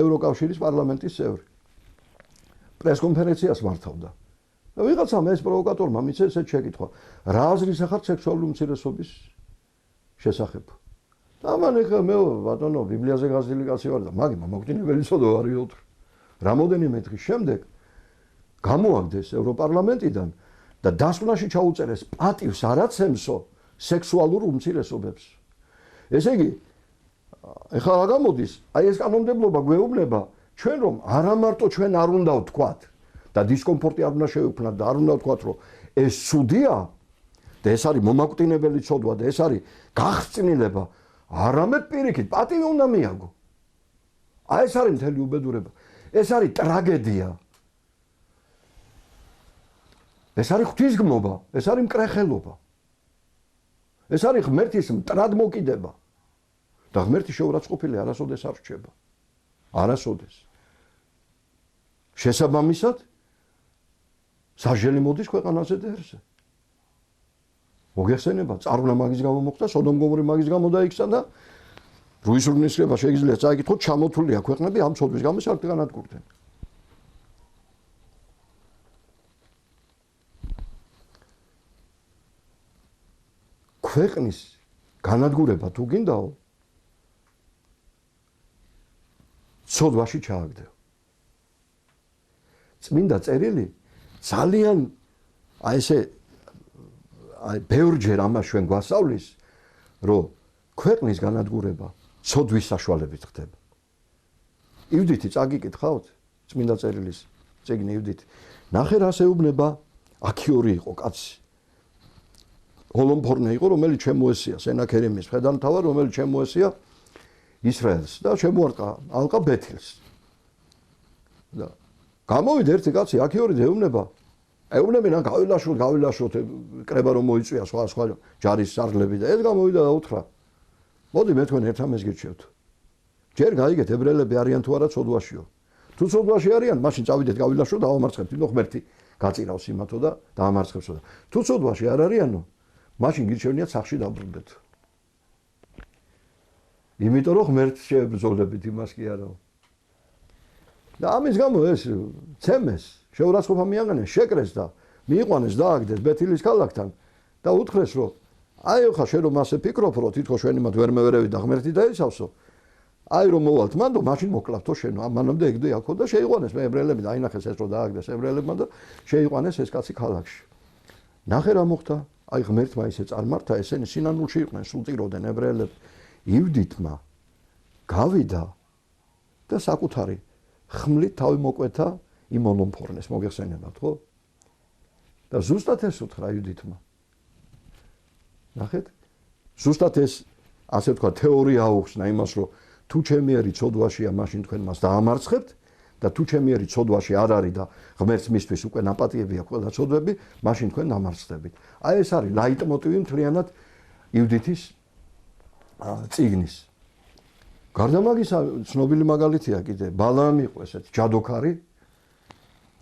ევროკავშირის პარლამენტის წევრი პრესკონფერენციას მართავდა და ვიღაცამ ეს პროვოკატორმა მისცეს ესეთ შეკითხვა რა აზრის ახართ სექსუალური უმცირესობის შესახებ და მან ეხა მე ბატონო ბიბლიაზე გაზრდილი კაცი ვარ და მაგი მომაკვდინებელი ცოდვა არის უთხრა რამოდენიმე დღის შემდეგ გამოაგდეს ევროპარლამენტიდან და დასკვნაში ჩაუწერეს პატივს არაცემსო სექსუალურ უმცირესობებს ესე იგი ეხლა რა გამოდის აი ეს კანონმდებლობა გვეუბნება ჩვენ რომ არა მარტო ჩვენ არ უნდა ვთქვათ და დისკომფორტი არ უნდა შევექმნათ და არ უნდა ვთქვათ რომ ეს ცუდია და ეს არის მომაკვდინებელი ცოდვა და ეს არის გახსნილება არამედ პირიქით პატივი უნდა მიაგო აი ეს არის მთელი უბედურება ეს არის ტრაგედია ეს არის ღვთისგმობა ეს არის მკრეხელობა ეს არის ღმერთის მტრად მოკიდება და ღმერთის შეურაცხყოფილი არასოდეს არ რჩება არასოდეს შესაბამისად საჟელი მოდის ქვეყანაზე და ერზე მოგეხსენება წარღვნა მაგის გამო მოხდა სოდომ გომორი მაგის გამო დაიქცა და რუისურნისება შეიძლება წაიკითხოთ ჩამოთვლილია ქვეყნები ამ ცოდვის გამო სარგანადგურდნენ ქვეყნის განადგურება თუ გინდაო, ცოდვაში ჩააგდეო. წმინდა წერილი ძალიან ბევრჯერ ამას ჩვენ გვასწავლის, რომ ქვეყნის განადგურება ცოდვის საშუალებით ხდება. იუდითი წაგიკითხავთ წმინდა წერილის წიგნი იუდითი. ნახე რას ეუბნება, აქიორი იყო კაცი. ჰოლომფორნე იყო, რომელიც შემოესია სენაქერიმის მხედართმთავარ, რომელიც შემოესია ისრაელს და შემოარტყა ალყა ბეთილს. და გამოვიდა ერთი კაცი აქიორი ეუბნება, ეუბნებიან გავილაშოთ კრება რომ მოიწვია სხვა ჯარის სარლები და ეს გამოვიდა და უთხრა, მოდი მე თქვენ ერთ ამას გირჩევთ. ჯერ გაიგეთ ებრაელები არიან თუ არა ცოდვაშიო. თუ ცოდვაში არიან, მაშინ წავიდეთ გავილაშოთ და ავამარცხებთ, თვითონ ღმერთი გაწირავს იმათო და დაამარცხებსო და თუ ცოდვაში არ არიანო, მაშინ გირჩევნიათ სახში დაბრუნდეთ. იმიტომ რომ ღმერთს შეებრძოლებით იმას კი არაო. და ამის გამო ეს ცემეს შეურაცხყოფა მიაღწიეს, შეკრეს და მიიყვანეს დააგდეს ბეთილის ქალაქთან და უთხრეს რომ აი ხა შენ რომ ასე ფიქრობ რომ თითქოს შენ იმათ ვერ მევერევი და ღმერთი დაიცავსო, აი რომ მოვალთ მანდ მაშინ მოკლავთო შენ ამანამდე ეგდე აქო და შეიყვანეს მე ებრაელები დაინახეს ეს რომ დააგდეს ებრაელებმა და შეიყვანეს ეს კაცი ქალაქში. ნახე რა მოხდა, აი ღმერთმა ისე წარმართა, ესენი სინანულში იყვნენ, სულ წიროდნენ ებრაელები. იუდითმა გავიდა და საკუთარი ხმლით თავი მოკვეთა იმ ჰოლომფორნეს, მოგეხსენებათ ხო? და ზუსტად ეს უთხრა იუდითმა. ნახეთ, ზუსტად ეს ასე თქვა თეორია აუხსნა იმას რომ თუ ჩემიერი ცოდვაშია, მაშინ თქვენ მას დაამარცხებთ და თუ ჩემიერი ცოდვაში არ არის და ღმერთს მისთვის უკვე ნაპატიები აქვს ყველა ცოდვები, მაშინ თქვენ დამარცხდებით. აი ეს არის ლაიტმოტივი მთლიანად იუდითის წიგნის. გარდა მაგისა, ცნობილი მაგალითია კიდე ბალაამი იყო ესეთი ჯადოქარი,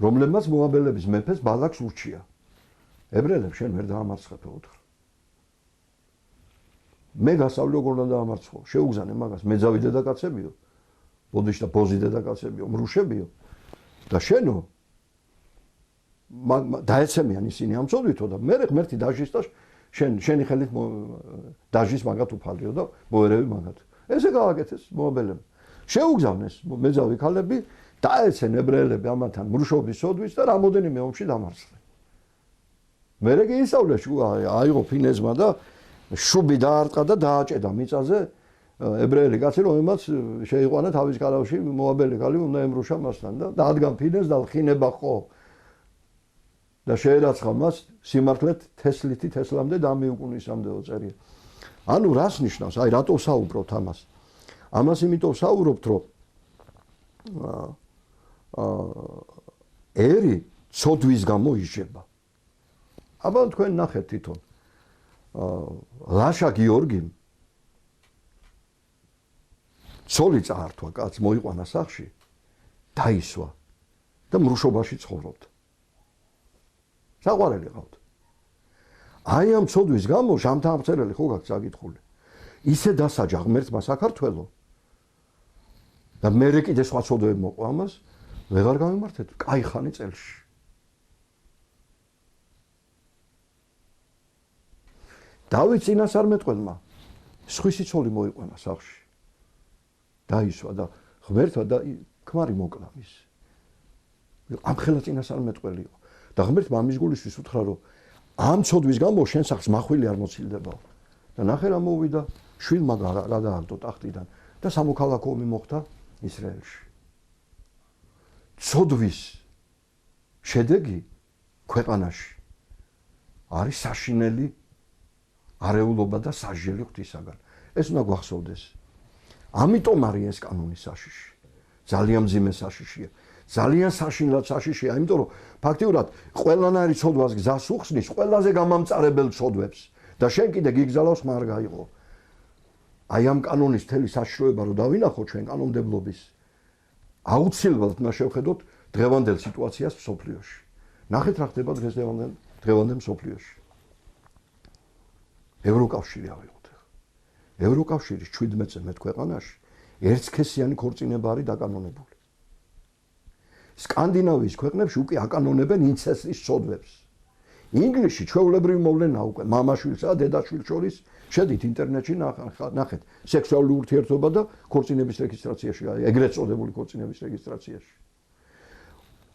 რომლებმაც მოაბელების მეფეს ბალაკს ურჩია. ებრაელებს შენ ვერ დაამარცხებო უთხრა. მე გასავლი როგორ უნდა დაამარცხო? შეუგზავნე მაგას, მეძავი დედაკაცებიო, ბოდიში და ბოზი დედაკაცებიო, მრუშებიო და შენო დაეცემიან ისინი ამ ცოდვითო და მე ღმერთი დაჟის და შენი ხელით დაჟის მაგათ უფალიო და მოერევი მაგათ. ესე გააკეთეს მოაბელებმა. შეუგზავნეს მეძავი ქალები, დაეცენ ებრაელები ამათან მრუშობის ცოდვის და რამოდენიმე ომში დამარცხდნენ. მერე კი ისწავლეს აიღო ფინეზმა და შუბი დაარტყა და დააჭედა მიწაზე ებრაელი კაცი, რომელმაც შეიყვანა თავის კალავში მოაბელი ქალი უნდა ემრუშა მასთან და დადგან ფინეს და ხინება ხო და შეერაცხა მას სიმართლეთ თესლითი თესლამდე დამიუკუნისამდეო წერია. ანუ რას ნიშნავს? აი რატო საუბრობთ ამას? ამას იმიტომ საუბრობთ, რომ ერი ცოდვის გამო იჯება. აბა თქვენ ნახეთ თვითონ. ლაშა გიორგიმ ცოლი წაართვა, კაც მოიყვანა სახში, დაისვა და მრუშობაში ცხოვრობდა. საყვარელი ყავდა. აი ამ ცოდვის გამო ჟამთამწერელი ხო გაქვს საკითხული. ისე დასაჯა ღმერთმა საქართველო და მერე კიდე სხვა ცოდვები მოყვა ამას, ვეღარ გამიმართეთ, კაი ხანი წელში. დავით წინასწარმეტყველმა სხვისი ცოლი მოიყვანა სახში. დაისვა და ღმერთმა და ქმარი მოკლა მის. ამხელა წინასწარმეტყველი იყო. და ღმერთმა ამის გულისთვის უთხრა რომ ამ ცოდვის გამო შენ სახს მახვილი არ მოცილდებაო. და ნახე რა მოვიდა, შვილმა გადააგდო ტახტიდან და სამოქალაქო ომი მოხდა ისრაელში. ცოდვის შედეგი ქვეყანაში არის საშინელი არეულობა და სასჯელი ღვთისაგან. ეს უნდა გვახსოვდეს. ამიტომ არის ეს კანონის საშიში. ძალიან მძიმე საშიშია. ძალიან საშინლად საშიშია, იმიტომ რომ ფაქტიურად ყველანაირი ცოდვას გზას უხსნის ყველაზე გამამწარებელ ცოდვებს და შენ კიდე გიგზავნოს ხმა არ გაიღო. აი ამ კანონის მთელი საშიშროება რომ დავინახოთ ჩვენ კანონმდებლობის, აუცილებლად უნდა შევხედოთ დღევანდელ სიტუაციას მსოფლიოში. ნახეთ რა ხდება დღევანდელ მსოფლიოში. ევროკავშირი ავიღოთ. ევროკავშირის 17-ზე მეტ ქვეყანაში ერთსქესიანი ქორწინება არის დაკანონებული. სკანდინავიის ქვეყნებში უკვე აკანონებენ ინცესტის ცოდვებს. ინგლისში ჩვეულებრივი მოვლენა უკვე მამაშვილსა და დედაშვილს შორის შედით ინტერნეტში ნახეთ სექსუალური ურთიერთობა და ქორწინების რეგისტრაციაში, ეგრეთ წოდებული ქორწინების რეგისტრაციაში.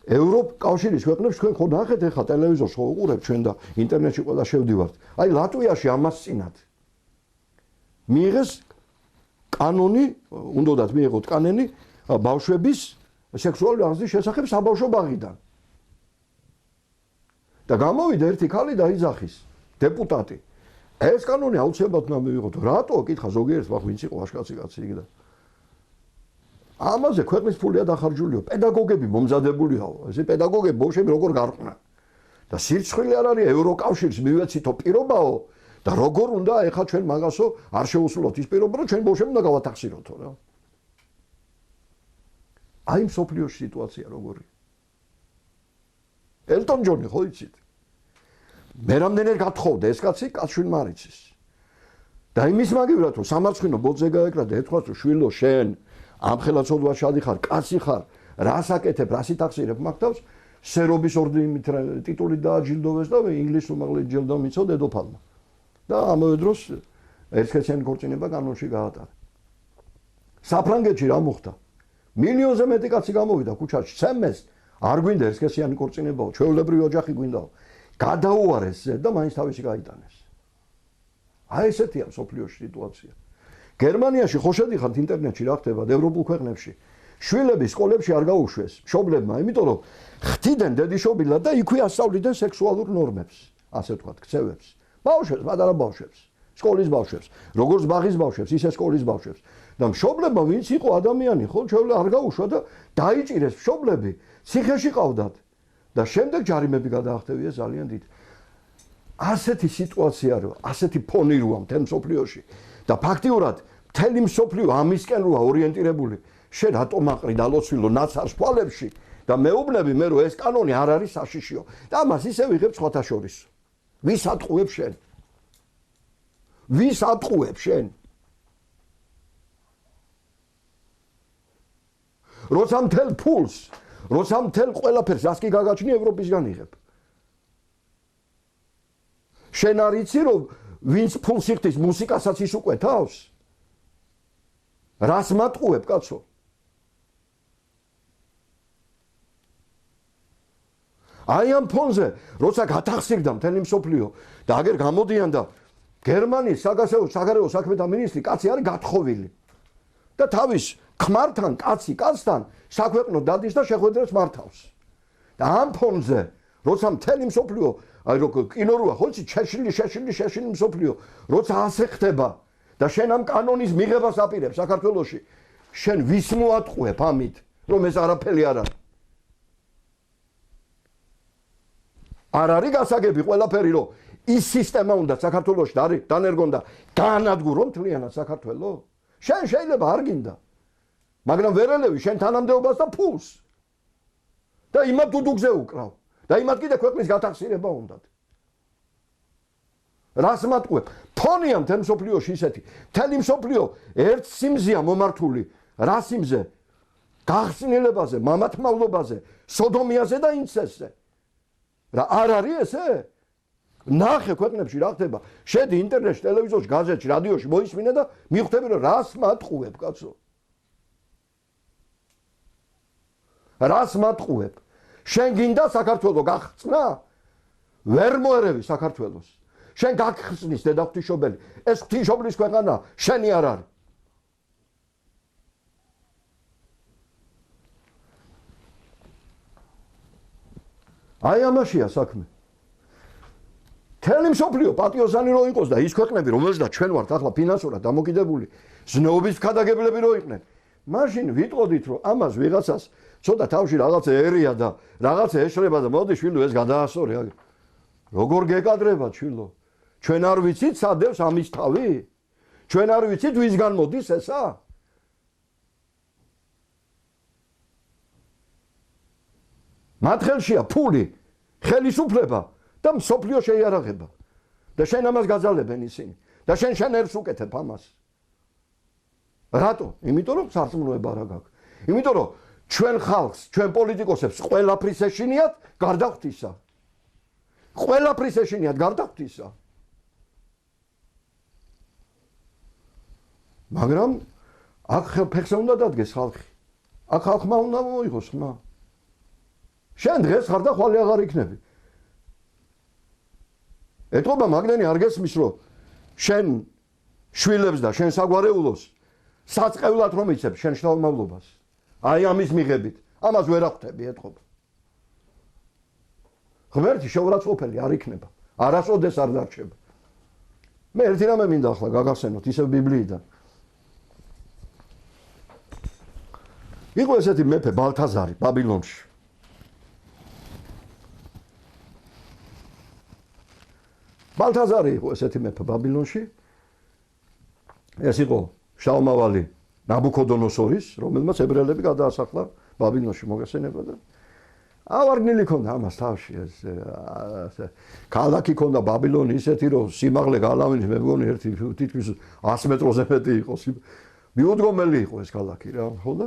ევროკავშირის ქვეყნებს თქვენ ხო ნახეთ ახლა ტელევიზორს ხო უყურებთ ჩვენ და ინტერნეტში ყველა შევდივართ. აი ლატვიაში ამას წინათ მიიღეს კანონი, უნდათ მიიღოთ კანონი ბავშვების სექსუალური აღზრდის შესახებ საბავშვო ბაღიდან. და გამოვიდა ერთი ქალი და იძახის დეპუტატი. ეს კანონი აუცილებლად უნდა მივიღოთ. რატო? კითხა ზოგიერთს, ვახ ვინც იყო აშკაცი კაცი იქ და ამაზე ქვეყნის ფულია დახარჯულიო. პედაგოგები მომზადებულიაო. ესე პედაგოგები ბავშვები როგორ გარყვნა. და სირცხვილი არ არის ევროკავშირს მივეცითო პირობაო და როგორ უნდა ეხლა ჩვენ მაგასო არ შეუსულოთ ის პირობა რომ ჩვენ ბავშვები უნდა გავათახსიროთო რა. აი მსოფლიოში სიტუაცია როგორია. ელტონ ჯონი ხო იცით? მე რამდენად გათხოვდა ეს კაცი კაცშვილმა არ იცის. და იმის მაგივრად რომ სამარცხინო ბოძზე გაეკრა და ეთქვა რომ შვილო შენ ამ ხელაცოდვაში ადიხარ, კაცი ხარ, რას აკეთებ, რას ითახსირებ მაგთავს, სერობის ორდენით ტიტული დააჯილდოვეს და ინგლისურ უმაღლესი ჯილდო მიცო დედოფალმა. და ამავე დროს ერთსქესიანი ქორწინება კანონში გაატარა. საფრანგეთში რა მოხდა? მილიონზე მეტი კაცი გამოვიდა ქუჩაში, ცემეს არ გვინდა ერთსქესიანი ქორწინებაო, ჩვეულებრივი ოჯახი გვინდაო. გადაუარეს და მაინც თავისი გაიტანეს. აი ესეთია მსოფლიოში სიტუაცია. გერმანიაში ხო შედიხართ ინტერნეტში რა ხდება ევროპულ ქვეყნებში. შვილები სკოლებში არ გაუშვეს მშობლებმა, იმიტომ რომ ხდიდნენ დედიშობილად და იქვე ასწავლიდნენ სექსუალურ ნორმებს, ასე ვთქვათ, ქცევებს. ბავშვებს, პატარა ბავშვებს, სკოლის ბავშვებს, როგორც ბაღის ბავშვებს, ისე სკოლის ბავშვებს. და მშობლებმა ვინც იყო ადამიანი, ხო, ჩვეულებრივ არ გაუშვა და დაიჭირეს მშობლები, ციხეში ყავდათ და შემდეგ ჯარიმები გადაახტევიეს ძალიან დიდ. ასეთი სიტუაცია რო, ასეთი ფონი როა მთელ მსოფლიოში და ფაქტიურად მთელი მსოფლიო ამისკენ როა ორიენტირებული. შენ რატომ აყრი დალოცვილო ნაცარს თვალებში და მეუბნები მე რომ ეს კანონი არ არის საშიშიო და ამას ისე ვიღებ სხვათა შორის. ვის ატყუებ შენ? ვის ატყუებ შენ? როცა მთელ ფულს, როცა მთელ ყველაფერს რას კი გაგაჩნი ევროპისგან იღებ. შენ არ იცი რომ ვინც ფულს იხდის მუსიკასაც ის უკვეთავს? რას მატყუებ კაცო? აი ამ ფონზე, როცა გათახსირდა მთელი მსოფლიო და აგერ გამოდიან და გერმანიის საგარეო საქმეთა მინისტრი კაცი არის გათხოვილი. და თავის ქმართან, კაცთან საქვეყნო დადის და შეხვედრებს მართავს. და ამ ფონზე, როცა მთელი მსოფლიო, აი რო კინო როა, ხო იცი, შეშლილი მსოფლიო, როცა ასე ხდება და შენ ამ კანონის მიღებას აპირებს საქართველოში, შენ ვის მოატყუებ ამით, რომ ეს არაფერი არ არის? არ არის გასაგები ყველაფერი, რომ ის სისტემა უნდა საქართველოში დანერგონდა განადგურო მთლიანად საქართველო? შენ შეიძლება არ გინდა, მაგრამ ვერ ელევი შენ თანამდებობას და ფულს. და იმათ დუდუგზე უკრავ. და იმათ კიდე ქვეყნის გათახსირება უნდათ. რას მატყუებ? ფონია მთელ მსოფლიოში ისეთი. მთელი მსოფლიო ერთ სიმზეა მომართული. რა სიმზე? გახსნილებაზე, მამათმავლობაზე, სოდომიაზე და ინცესტზე. რა არ არის ესე? ნახე ქვეყნებში რა ხდება. შედი ინტერნეტში, ტელევიზორში, გაზეთში, რადიოში, მოისმინე და მიხვდები რომ რას მატყუებ, კაცო? რას მატყუებ? შენ გინდა საქართველო გახსნა? ვერ მოერევი საქართველოს. შენ გაგხსნის დედა ღვთისმშობელი. ეს ღვთისმშობლის ქვეყანა შენი არ არის. აი ამაშია საქმე. მთელი მსოფლიო პატიოსანი რო იყოს და ის ქვეყნები, რომელზეც ჩვენ ვართ ახლა ფინანსურად დამოკიდებული, ზნეობის ქადაგებლები რო იყვნენ, მაშინ ვიტყოდით, რომ ამას ვიღაცას ცოტა თავში რაღაცა ერია და რაღაცა ეშრება და მოდი შვილო ეს გადაასწორი. როგორ გეკადრება შვილო? ჩვენ არ ვიცით სადევს ამის თავი? ჩვენ არ ვიცით ვისგან მოდის ესა? მათ ხელშია ფული, ხელისუფლება და მსოფლიო შეიარაღება. და შენ ამას გაძალებენ ისინი. და შენ ერს უკეთებ ამას. რატო? იმიტომ რომ სარწმუნოება არ გაქვს. იმიტომ რომ ჩვენ ხალხს, ჩვენ პოლიტიკოსებს ყველაფრის ეშინიათ გარდა ღვთისა. ყველაფრის ეშინიათ გარდა ღვთისა. მაგრამ აქ ფეხზე უნდა დადგეს ხალხი. აქ ხალხმა უნდა მოიღოს ხმა. შენ დღეს ხარ და ხვალე აღარ იქნები. ეთყობა მაგდენი არ გესმის რომ შენ შვილებს და შენ საგვარეულოს საწყევლად რომ იცებ შენ შთამომავლობას. აი ამის მიღებით. ამას ვერ ახვდები ეთყობა. ღმერთი შეურაცხყოფელი არ იქნება. არასოდეს არ დარჩება. მე ერთი რამე მინდა ახლა გაგახსენოთ ისევ ბიბლიიდან. იყო ესეთი მეფე ბალთაზარი ბაბილონში. ბალთაზარი იყო ესეთი მეფე ბაბილონში. ეს იყო შალმავალი ნაბუქოდონოსორის, რომელმაც ებრაელები გადაასახლა ბაბილონში მოგესენება და ავარგნილი ქონდა ამას თავში ეს ქალაქი ქონდა ბაბილონი ისეთი რომ სიმაღლე გალავნის მე მგონი ერთი თითქმის 100 მეტროზე მეტი იყო მიუდგომელი იყო ეს ქალაქი რა ხო და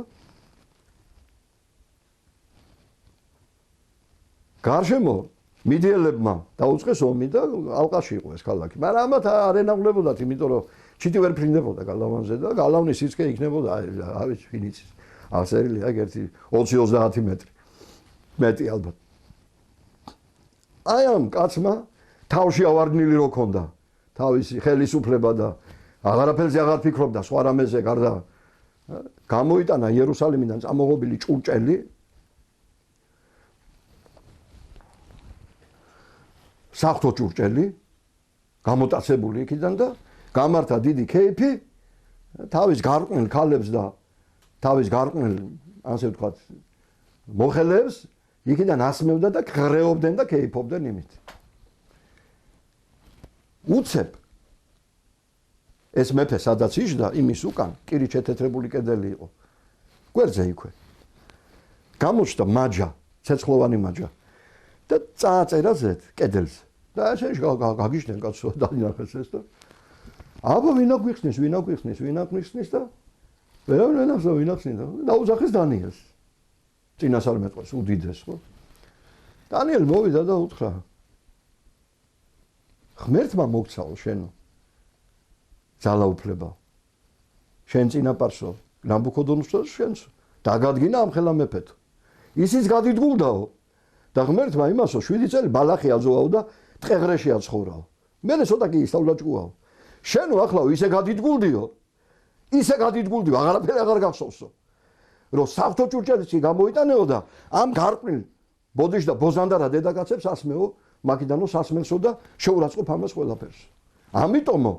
გარშემო მიდიელებმა დაუწყეს ომი და ალყაში იყო ეს ქალაქი მაგრამ ამათ არ ენაღლებოდათ იმიტომ რომ ჩიტი ვერ ფრინდებოდა გალავანზე და გალავნის სიცხე იქნებოდა აი ფინიცის ავსერილი აი ერთი 20-30 მეტრი მეტი ალბათ. აი ამ კაცმა თავში ავარგნილი რო ქონდა, თავისი ხელისუფლება და აღარაფერზე აღარ ფიქრობდა სხვა რამეზე გარდა გამოიტანა იერუსალიმიდან წამოღობილი ჭურჭელი საფრთხო ჭურჭელი გამოტაცებული იქიდან და გამართა დიდი ქეიფი თავის გარყვნილ ქალებს და თავის გარყვნილ ასე ვთქვათ მოხელებს იქიდან ასმევდა და გრეობდნენ და ქეიფობდნენ იმით. უცებ ეს მეფე სადაც იჯდა იმის უკან კირით შეთეთრებული კედელი იყო. გვერდზე იქვე. გამოჩნდა მაჯა, ცეცხლოვანი მაჯა და წააწერა ზედ კედელზე. და ესე გაგიშდნენ კაცო დაინახეს ეს და აბა ვინ აგვიხსნის და ვერავინ ვინახსნის და დაუძახეს დანიელს. წინასწარ მეტყვის უდიდეს ხო? დანიელი მოვიდა და უთხრა. ღმერთმა მოგცაო შენო. ძალაუფლება. შენ წინაპარსო, ნაბუქოდონოსორს შენს დაგადგინა ამ ხელა მეფეთო. ისიც გადიდგულდაო. და ღმერთმა იმასო 7 წელი ბალახი აზოვაო და ტყეღრეში აცხოვრაო. მერე ცოტა კი ისწავლა ჭკუაო. შენო ახლა ისე გადიდგულდიო. აღარაფერი აღარ გახსოვსო. რომ საფრთხო ჭურჭელში გამოიტანეო და ამ გარყვნილ ბოდიშ და ბოზანდარა დედაკაცებს ასმეო მაგიდანო სასმელსო და შეურაცხყოფ ამას ყველაფერს. ამიტომო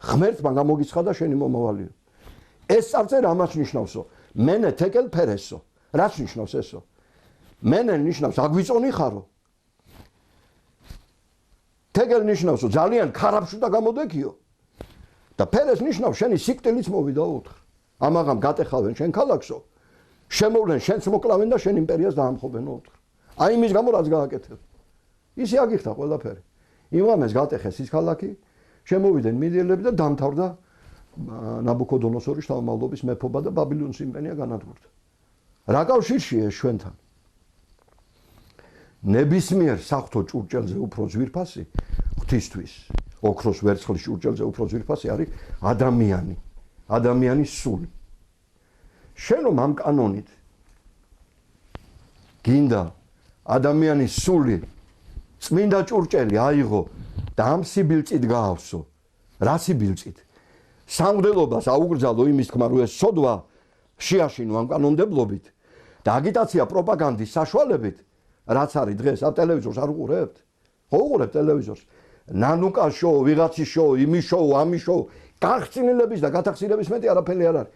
ღმერთმა გამოგიცხადა შენი მომავალი. ეს წარწერა ამას ნიშნავსო. მენე თეკელ ფერესო. რას ნიშნავს ესო? მენე ნიშნავს აგვიწონი ხარო. თეკელ ნიშნავსო ძალიან ქარაფშუთა გამოდექიო. და ფერეს ნიშნავს შენი სიკვდილიც მოვიდაო უთხრა. ამაღამ გატეხავენ შენ ქალაქსო. შემოვლენ შენს მოკლავენ და შენ იმპერიას დაამხობენო უთხრა. აი იმის გამო რაც გააკეთებ. ისე აგიხდა ყველაფერი. იმამეს გატეხეს ის ქალაქი, შემოვიდნენ მიდიელები და დამთავრდა ნაბუქოდონოსორის შთამომავლობის მეფობა და ბაბილონის იმპერია განადგურდა. რა კავშირშია ეს ჩვენთან? ნებისმიერ საფრთხო ჭურჭელზე უფრო ძვირფასი ღვთისთვის, ოქროს ვერცხლის ჭურჭელზე უფრო ძვირფასი არის ადამიანი. ადამიანის სული. შენომ ამ კანონით გინდა ადამიანის სული წმინდა ჭურჭელი აიღო და ამ სიბილწით გაავსო. რა სიბილწით? სამღვდელობას აუგრძალო იმის თქმა რომ ეს სოდვა შეაშინო ამ კანონმდებლობით და აგიტაცია პროპაგანდის საშუალებით რაც არის დღეს ამ ტელევიზორს არ უყურებთ? ხო უყურებთ ტელევიზორს? ნანუკას შოუ, ვიღაცის შოუ, იმის შოუ, ამის შოუ გახსნილების და გათახსილების მეტი არაფერი არ არის.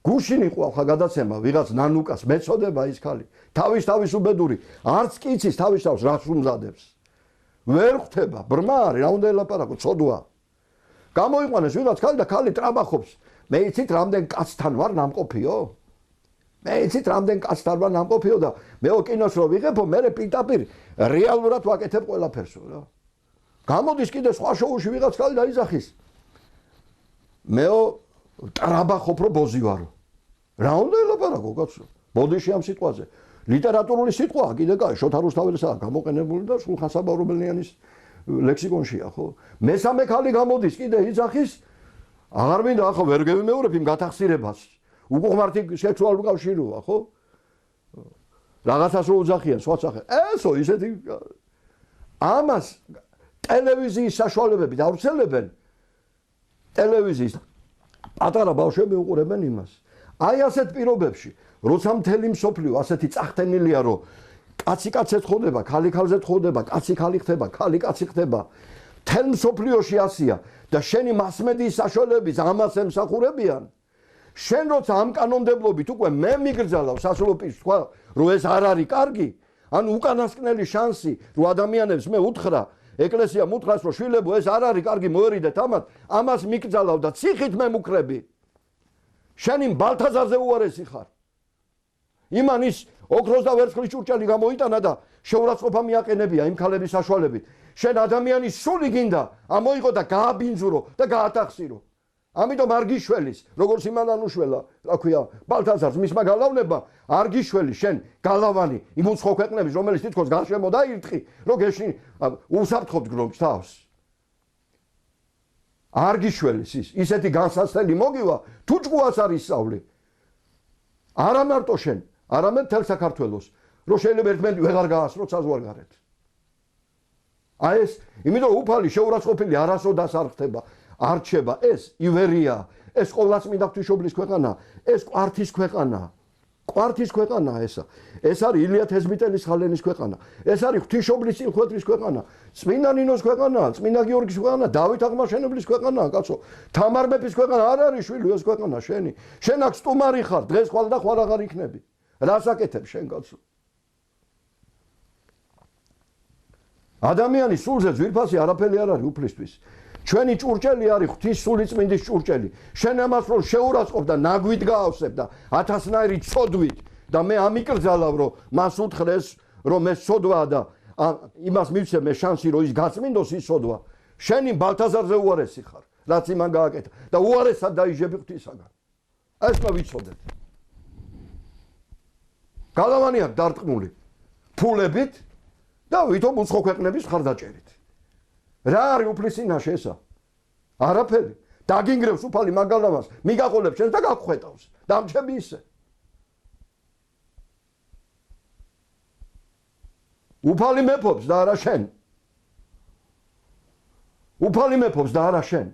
გუშინ იყო ახლა გადაცემა ვიღაც ნანუკას მეწოდება ის ხალი. თავის უბედური, არც კი იცის თავის თავს რას უმზადებს. ვერ ხვდება, ბრმა არის, რა უნდა ელაპარაკო, ცოდვა. გამოიყვანეს ვიღაც ხალი და ხალი ტრაბახობს. მე იცით რამდენ კაცთან ვარ ნამყოფიო? და მეო კინოს რო ვიღებო, მე პირდაპირ რეალურად ვაკეთებ ყველაფერსო რა. გამოდის კიდე სხვა შოუში ვიღაც ხალი დაიძახის. მეო ტრაბახობ რო ბოზი ვარო. რა უნდა ელაპარაკო კაცო? ბოდიში ამ სიტყვაზე. ლიტერატურული სიტყვაა, კიდე კაი, შოთა რუსთაველისა გამოყენებული და სულხან საბავრობელიანის ლექსიკონშია, ხო? მესამე ქალი გამოდის კიდე იძახის, აღარ მინდა ახლა ვერ გევიმეორებ იმ გათახსირებას. უკუღმართი სექსუალური კავშირია, ხო? რაღაცას რო უძახიან, სხვა სახე. ესო ისეთი ამას ტელევიზიის საშუალებებით ავრცელებენ. ტელევიზიის პატარა ბავშვები უყურებენ იმას. აი ასეთ პირობებში, როცა მთელი მსოფლიო ასეთი წახტენილია, რომ კაცი კაცზე თხოდება, ქალი ქალზე თხოდება, კაცი ქალი ხდება, ქალი კაცი ხდება. მთელ მსოფლიოში ასია და შენი მასმედიის საშუალებების ამას ემსახურებიან. შენ როცა ამ კანონმდებლობით უკვე მე მიგრძალავ სასულოპის თქვა, რომ ეს არ არის კარგი, ანუ უკანასკნელი შანსი, რომ ადამიანებს მე უთხრა, ეკლესიამ უთხრას, რომ შვილებო, ეს არ არის კარგი, მოერიდეთ ამას მიგრძალავ და ციხით მე მუქრები. შენ იმ ბალთაზარზე უარესი ხარ. იმან ის ოქროს და ვერცხლის ჭურჭელი გამოიტანა და შეურაცხყოფა მიაყენებია იმ ქალების საშუალებით. შენ ადამიანის სული გინდა ამოიღო და გააბინძურო და გაატახსირო. ამიტომ არ გიშველის, როგორც იმანანუშველა, რა ქვია, ბალთაზარს მისმა გალავნება, არ გიშველის შენ გალავანი იმ უცხო ქვეყნების, რომელიც თითქოს გარშემო დაირთხი, რომ გეშინი უსაფრთხოდ გრობს თავს. არ გიშველის ის, ისეთი განსაცდელი მოგივა, თუ ჭკუას არ ისწავლი. არა მარტო შენ, არამედ მთელ საქართველოს, რომ შეიძლება ერთმანეთი ვეღარ გაასროთ საზღვარგარეთ. აი ეს, იმიტომ უფალი შეურაცხყოფილი არასოდას არ ხდება. არ რჩება ეს ივერია, ეს ყოვლადწმინდა ღვთისმშობლის ქვეყანა, ეს კვართის ქვეყანა. კვართის ქვეყანაა ესა. ეს არის ილია თესბიტელის ხალენის ქვეყანა. ეს არის ღვთისმშობლის წინხვედრის ქვეყანა. წმინდა ნინოს ქვეყანაა, წმინდა გიორგის ქვეყანა, დავით აღმაშენებლის ქვეყანაა, კაცო. თამარ მეფის ქვეყანა არ არის შვილი ეს ქვეყანა შენი. შენ აქ სტუმარი ხარ, დღეს ხვალ და ხვალ აღარ იქნები. რას აკეთებ შენ კაცო? ადამიანის სულზე ძვირფასი არაფერი არ არის უფლისთვის. ჩვენი ჭურჭელი არის ღვთის სულიწმინდის ჭურჭელი. შენ ამას რომ შეურაცხყოფ და ნაგვით გაავსებ და ათასნაირი ცოდვით და მე ამიკრძალავ რომ მას უთხრეს რომ ეს ცოდვაა და იმას მივცემ მე შანსი რომ ის გაწმინდოს ის ცოდვა. შენი ბალთაზარზე უარესი ხარ, რაც იმან გააკეთა და უარესად დაიჟები ღვთისაგან. ეს მე ვიცოდეთ. გალავანი აქვს დარტყმული ფულებით და ვითომ უცხო ქვეყნების მხარდაჭერით. რა არის უფლისწინაშე ესა? არაფერი. დაგინგრევს უფალი მაგალავას, მიგაყოლებს შენს და გაგხვეტავს. დამჩები ისე. უფალი მეფობს და არა შენ. უფალი მეფობს და არა შენ.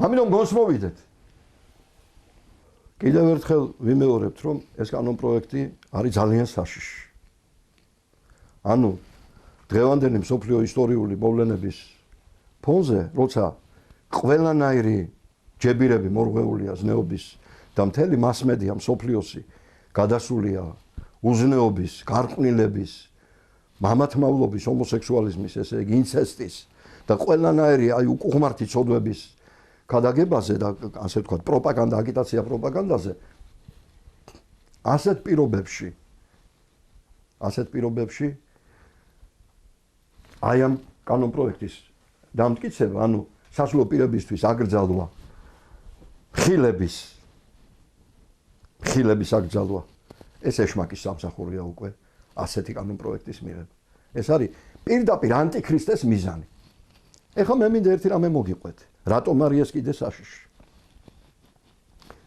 ამიტომ გოსმოვიდეთ. კიდევ ერთხელ ვიმეორებთ, რომ ეს კანონპროექტი არის ძალიან საშიში. ანუ დღევანდელი მსოფლიო ისტორიული მოვლენების ფონზე, როცა ყველანაირი ჯებირები მორღვეულია ზნეობის და მთელი მასმედია მსოფლიოსი გადასულია უზნეობის, გარყვნილების, მამათმავლობის, ჰომოსექსუალიზმის, ესე იგი ინცესტის და ყველანაირი აი უკუღმართი ცოდვების გადაგებაზე და ასე ვთქვათ, პროპაგანდა, აგიტაცია პროპაგანდაზე ასეთ პირობებში აი ამ კანონპროექტის დამტკიცება, ანუ სასულო პირებისთვის აკრძალვა ხილების აკრძალვა, ეს ეშმაკის სამსახურია უკვე ასეთი კანონპროექტის მიღება. ეს არის პირდაპირ ანტიქრისტეს მიზანი. ეხლა მე მინდა ერთი რამე მოგიყვეთ. რატომ არის ეს კიდე საშიში?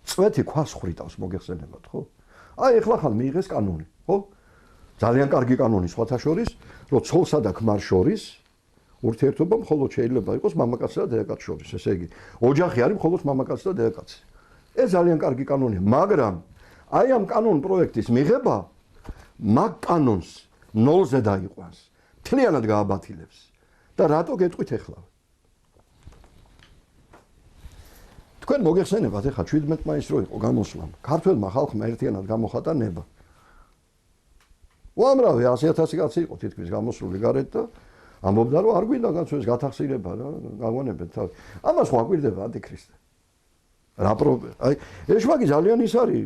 წვეთი ქვას ხრიტავს მოგეხსენებათ, ხო? აი ეხლა ხან მიიღეს კანონი, ხო? ძალიან კარგი კანონი სხვათა შორის, რომ ცოლსა და ქმარ შორის ურთიერთობა მხოლოდ შეიძლება იყოს მამაკაცსა და დედაკაცს შორის. ესე იგი, ოჯახი არის მხოლოდ მამაკაცი და დედაკაცი. ეს ძალიან კარგი კანონია, მაგრამ აი ამ კანონ პროექტის მიღება მაგ კანონს ნოლზე დაიყვანს, მთლიანად გააბათილებს. და რატო გეტყვით ახლა? თქვენ მოგეხსენებათ ახლა 17 მაისს რო იყო გამოსვლა. ქართველმა ხალხმა ერთიანად გამოხატა ნება. უამრავი 100,000 კაცი იყო თითქმის გამოსული გარეთ და ამბობდა რომ არ გვინდა კაცო ეს გათახსირება რა გავანებეთ თავი. ამას ხო აკვირდება ანტიქრისტე. რა პრობლემა? აი ეშმაკი ძალიან ის არის.